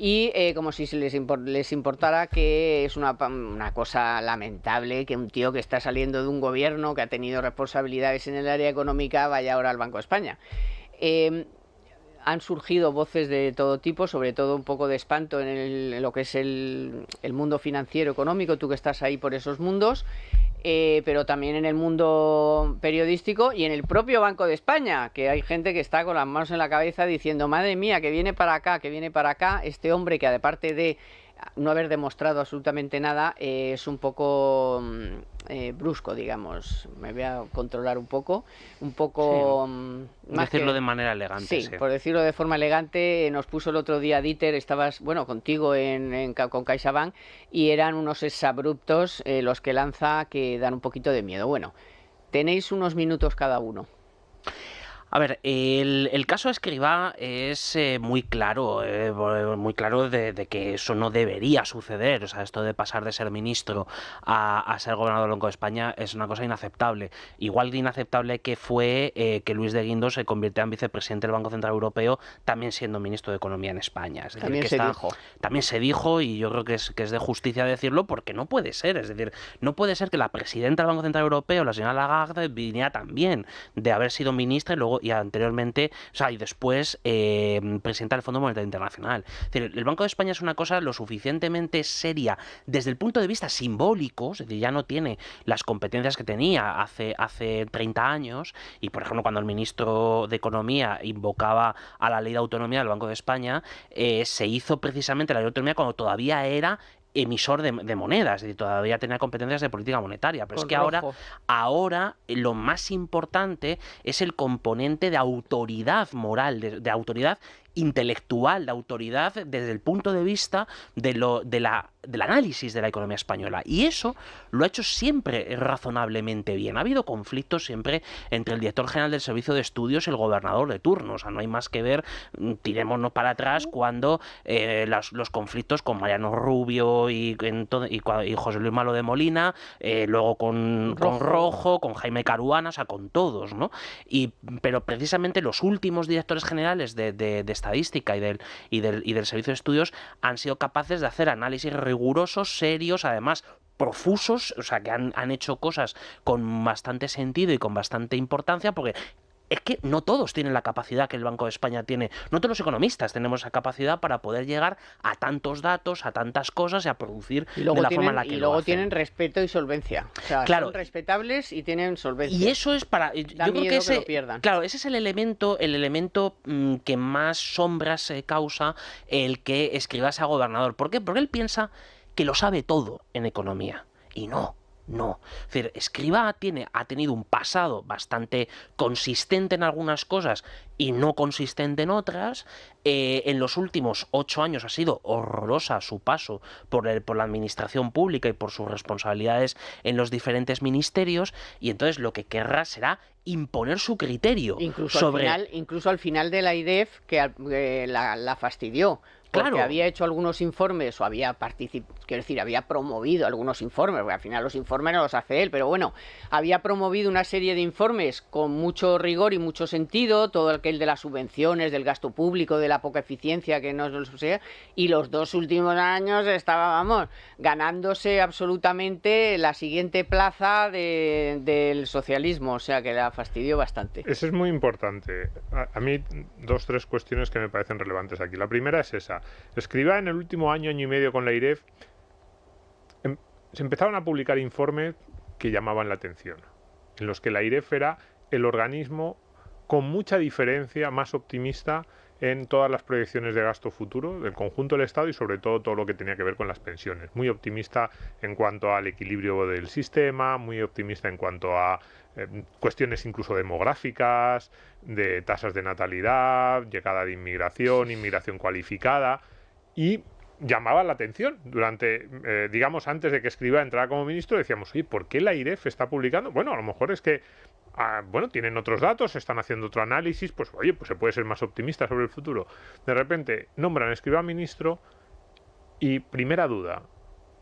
y como si les importara, que es una cosa lamentable que un tío que está saliendo de un gobierno que ha tenido responsabilidades en el área económica vaya ahora al Banco de España. Han surgido voces de todo tipo, sobre todo un poco de espanto en lo que es el mundo financiero económico, tú que estás ahí por esos mundos, pero también en el mundo periodístico y en el propio Banco de España, que hay gente que está con las manos en la cabeza diciendo, madre mía, que viene para acá, este hombre que aparte de no haber demostrado absolutamente nada, es un poco brusco, digamos. Me voy a controlar un poco Sí. más decirlo que, de manera elegante. sí, por decirlo de forma elegante. Nos puso el otro día Dieter, estabas, bueno, contigo con CaixaBank, y eran unos exabruptos los que lanza, que dan un poquito de miedo. Bueno, tenéis unos minutos cada uno. A ver, el caso Escrivá es muy claro de que eso no debería suceder. O sea, esto de pasar de ser ministro a ser gobernador del Banco de España es una cosa inaceptable. Igual de inaceptable que fue que Luis de Guindos se convirtiera en vicepresidente del Banco Central Europeo, también siendo ministro de Economía en España. Es decir, También que se dijo. También se dijo, y yo creo que es de justicia decirlo, porque no puede ser. Es decir, no puede ser que la presidenta del Banco Central Europeo, la señora Lagarde, viniera también de haber sido ministra y anteriormente, o sea, y después presidenta del Fondo Monetario Internacional. Es decir, el Banco de España es una cosa lo suficientemente seria desde el punto de vista simbólico, es decir, ya no tiene las competencias que tenía hace 30 años, y por ejemplo cuando el ministro de Economía invocaba a la Ley de Autonomía del Banco de España, se hizo precisamente la Ley de Autonomía cuando todavía era emisor de monedas, y todavía tenía competencias de política monetaria, pero es que ahora lo más importante es el componente de autoridad moral, de autoridad intelectual, de autoridad desde el punto de vista del análisis de la economía española, y eso lo ha hecho siempre razonablemente bien. Ha habido conflictos siempre entre el director general del Servicio de Estudios y el gobernador de turno, o sea, no hay más que ver, tirémonos para atrás cuando los conflictos con Mariano Rubio y José Luis Malo de Molina, luego con Rojo, con Jaime Caruana, o sea, con todos, ¿no? Pero precisamente los últimos directores generales de estadística y del Servicio de Estudios han sido capaces de hacer análisis rigurosos, serios, además profusos, o sea, que han hecho cosas con bastante sentido y con bastante importancia, porque es que no todos tienen la capacidad que el Banco de España tiene, no todos los economistas tenemos esa capacidad para poder llegar a tantos datos, a tantas cosas y a producir de la forma en la que lo hacen. Y luego tienen respeto y solvencia, o sea, claro, son respetables y tienen solvencia. Y eso es para... Yo creo que ese, lo pierdan. Claro, ese es el elemento que más sombras causa el que Escrivá sea gobernador. ¿Por qué? Porque él piensa que lo sabe todo en economía, y no. Es decir, Escrivá ha tenido un pasado bastante consistente en algunas cosas y no consistente en otras. En los últimos 8 años ha sido horrorosa su paso por la administración pública y por sus responsabilidades en los diferentes ministerios, y entonces lo que querrá será imponer su criterio. Incluso al final de la IDEF, que la fastidió. Porque había hecho algunos informes o había promovido algunos informes, porque al final los informes no los hace él, pero bueno, había promovido una serie de informes con mucho rigor y mucho sentido, todo aquel de las subvenciones, del gasto público, de la poca eficiencia que no sé, y los 2 últimos años estaba, ganándose absolutamente la siguiente plaza del socialismo, o sea que la fastidió bastante. Eso es muy importante. A mí 2 o 3 cuestiones que me parecen relevantes aquí. La primera es esa. Escrivá en el último año y medio con la IREF, se empezaron a publicar informes que llamaban la atención, en los que la IREF era el organismo con mucha diferencia más optimista en todas las proyecciones de gasto futuro del conjunto del Estado y sobre todo lo que tenía que ver con las pensiones. Muy optimista en cuanto al equilibrio del sistema, muy optimista en cuanto a cuestiones incluso demográficas, de tasas de natalidad, llegada de inmigración cualificada, y llamaba la atención durante, antes de que Escrivá entrara como ministro, decíamos, oye, ¿por qué la IREF está publicando? Bueno, a lo mejor es que tienen otros datos, están haciendo otro análisis, pues oye, pues se puede ser más optimista sobre el futuro. De repente nombran a Escrivá ministro y primera duda,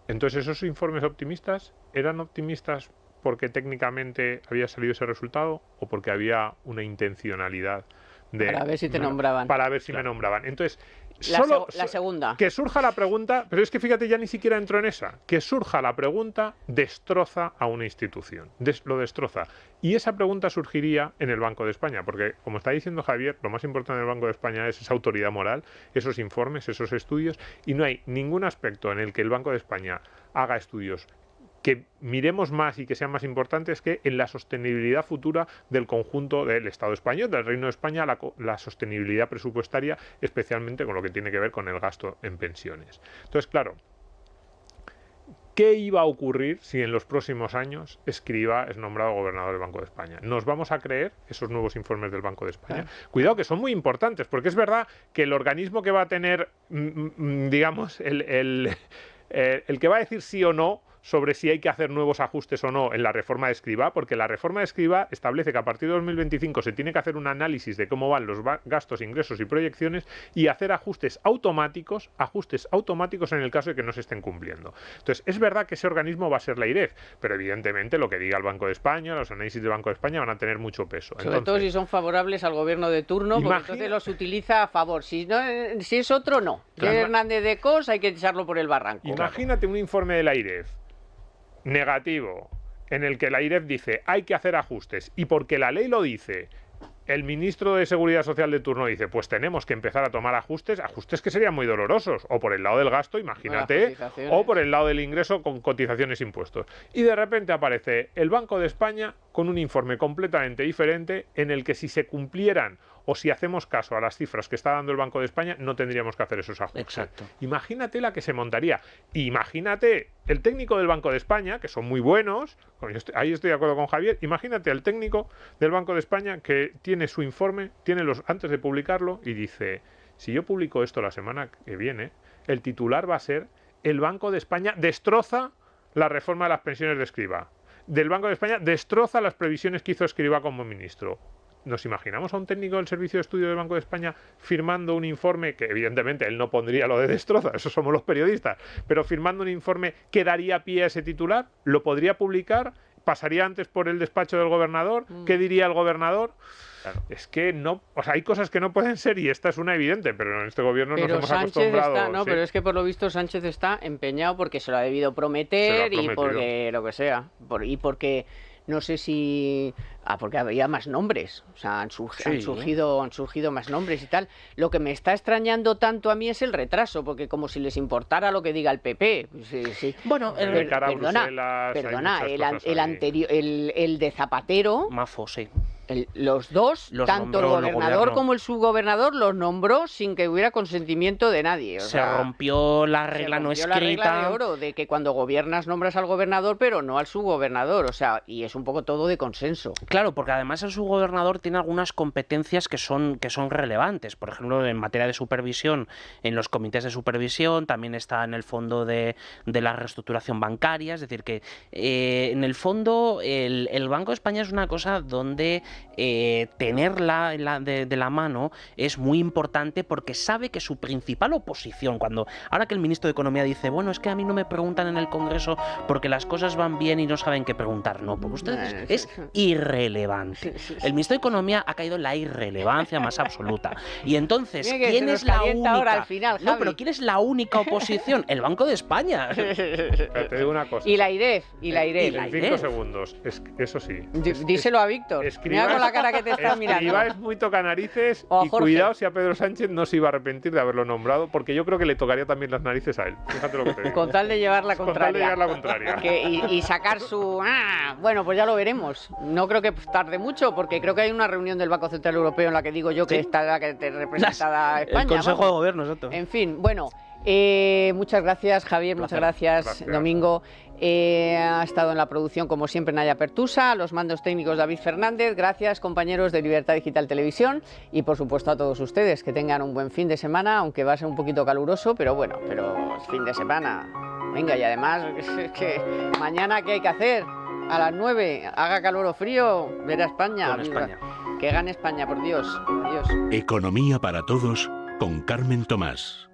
entonces esos informes optimistas eran optimistas porque técnicamente había salido ese resultado o porque había una intencionalidad para ver si te nombraban. Para ver si me nombraban. Entonces, la segunda. Que surja la pregunta, pero es que fíjate, ya ni siquiera entró en esa. Que surja la pregunta destroza a una institución. Lo destroza. Y esa pregunta surgiría en el Banco de España, porque, como está diciendo Javier, lo más importante del Banco de España es esa autoridad moral, esos informes, esos estudios, y no hay ningún aspecto en el que el Banco de España haga estudios que miremos más y que sean más importantes que en la sostenibilidad futura del conjunto del Estado español, del Reino de España, la sostenibilidad presupuestaria, especialmente con lo que tiene que ver con el gasto en pensiones. Entonces, claro, ¿qué iba a ocurrir si en los próximos años Escrivá es nombrado gobernador del Banco de España? ¿Nos vamos a creer esos nuevos informes del Banco de España? Cuidado, que son muy importantes, porque es verdad que el organismo que va a tener, digamos, el que va a decir sí o no sobre si hay que hacer nuevos ajustes o no en la reforma de Escrivá, porque la reforma de Escrivá establece que a partir de 2025 se tiene que hacer un análisis de cómo van los gastos, ingresos y proyecciones y hacer ajustes automáticos en el caso de que no se estén cumpliendo. Entonces, es verdad que ese organismo va a ser la IREF, pero evidentemente lo que diga el Banco de España, los análisis del Banco de España van a tener mucho peso. Sobre todo si son favorables al gobierno de turno, porque entonces los utiliza a favor. Si es otro, no. Claro. Si es Hernández de Cos, hay que echarlo por el barranco. Imagínate un informe de la IREF negativo, en el que la IREF dice hay que hacer ajustes y porque la ley lo dice, el ministro de Seguridad Social de turno dice, pues tenemos que empezar a tomar ajustes que serían muy dolorosos, o por el lado del gasto, imagínate, o por el lado del ingreso con cotizaciones e impuestos. Y de repente aparece el Banco de España con un informe completamente diferente en el que si se cumplieran o si hacemos caso a las cifras que está dando el Banco de España, no tendríamos que hacer esos ajustes. Exacto. Imagínate la que se montaría. Imagínate el técnico del Banco de España, que son muy buenos, ahí estoy de acuerdo con Javier, imagínate al técnico del Banco de España que tiene su informe, antes de publicarlo, y dice, si yo publico esto la semana que viene, el titular va a ser, el Banco de España destroza la reforma de las pensiones de Escrivá. Del Banco de España destroza las previsiones que hizo Escrivá como ministro. ¿Nos imaginamos a un técnico del Servicio de Estudio del Banco de España firmando un informe, que evidentemente él no pondría lo de destroza, eso somos los periodistas, pero firmando un informe que daría pie a ese titular? ¿Lo podría publicar? ¿Pasaría antes por el despacho del gobernador? ¿Qué diría el gobernador? Claro. Es que no, o sea, hay cosas que no pueden ser y esta es una evidente, pero en este gobierno nos hemos acostumbrado. No, ¿sí? Pero es que por lo visto Sánchez está empeñado porque se lo ha debido prometer y porque lo que sea, y porque no sé si... porque había más nombres, o sea, han surgido más nombres y tal. Lo que me está extrañando tanto a mí es el retraso, porque como si les importara lo que diga el PP. Sí. Bueno, perdona, el anterior, el de Zapatero... Mafo, sí. Los dos, tanto el gobernador como el subgobernador, los nombró sin que hubiera consentimiento de nadie. Se rompió la regla no escrita. La regla de oro de que cuando gobiernas nombras al gobernador, pero no al subgobernador. O sea, y es un poco todo de consenso. Claro, porque además el subgobernador tiene algunas competencias que son relevantes. Por ejemplo, en materia de supervisión, en los comités de supervisión, también está en el fondo de la reestructuración bancaria. Es decir, que en el fondo el Banco de España es una cosa donde tenerla de la mano es muy importante, porque sabe que su principal oposición, ahora que el ministro de Economía dice, bueno, es que a mí no me preguntan en el Congreso porque las cosas van bien y no saben qué preguntar. No, porque ustedes es irrelevante. El ministro de Economía ha caído en la irrelevancia más absoluta. Y entonces, ¿quién es la única? Ahora al final, no, pero ¿quién es la única oposición? El Banco de España. Pero te digo una cosa. Y la IREF. En 5 segundos. Eso sí. Díselo a Víctor. Mira con la cara que te está mirando. Escrivá es muy tocanarices y cuidado si a Pedro Sánchez no se iba a arrepentir de haberlo nombrado, porque yo creo que le tocaría también las narices a él. Fíjate lo que te digo. Con tal de llevar la contraria. Y sacar su... bueno, pues ya lo veremos. No creo que tarde mucho, porque creo que hay una reunión del Banco Central Europeo en la que digo yo que está la que te representada España. El Consejo de Gobierno, exacto. En fin, bueno... muchas gracias, Javier, muchas gracias. Domingo. Ha estado en la producción, como siempre, Naya Pertusa, a los mandos técnicos David Fernández. Gracias, compañeros de Libertad Digital Televisión, y por supuesto a todos ustedes, que tengan un buen fin de semana, aunque va a ser un poquito caluroso, pero bueno, es fin de semana. Venga, y además, es que mañana, ¿qué hay que hacer? A las 9, haga calor o frío, ver a España. Que gane España, por Dios. Adiós. Economía para todos, con Carmen Tomás.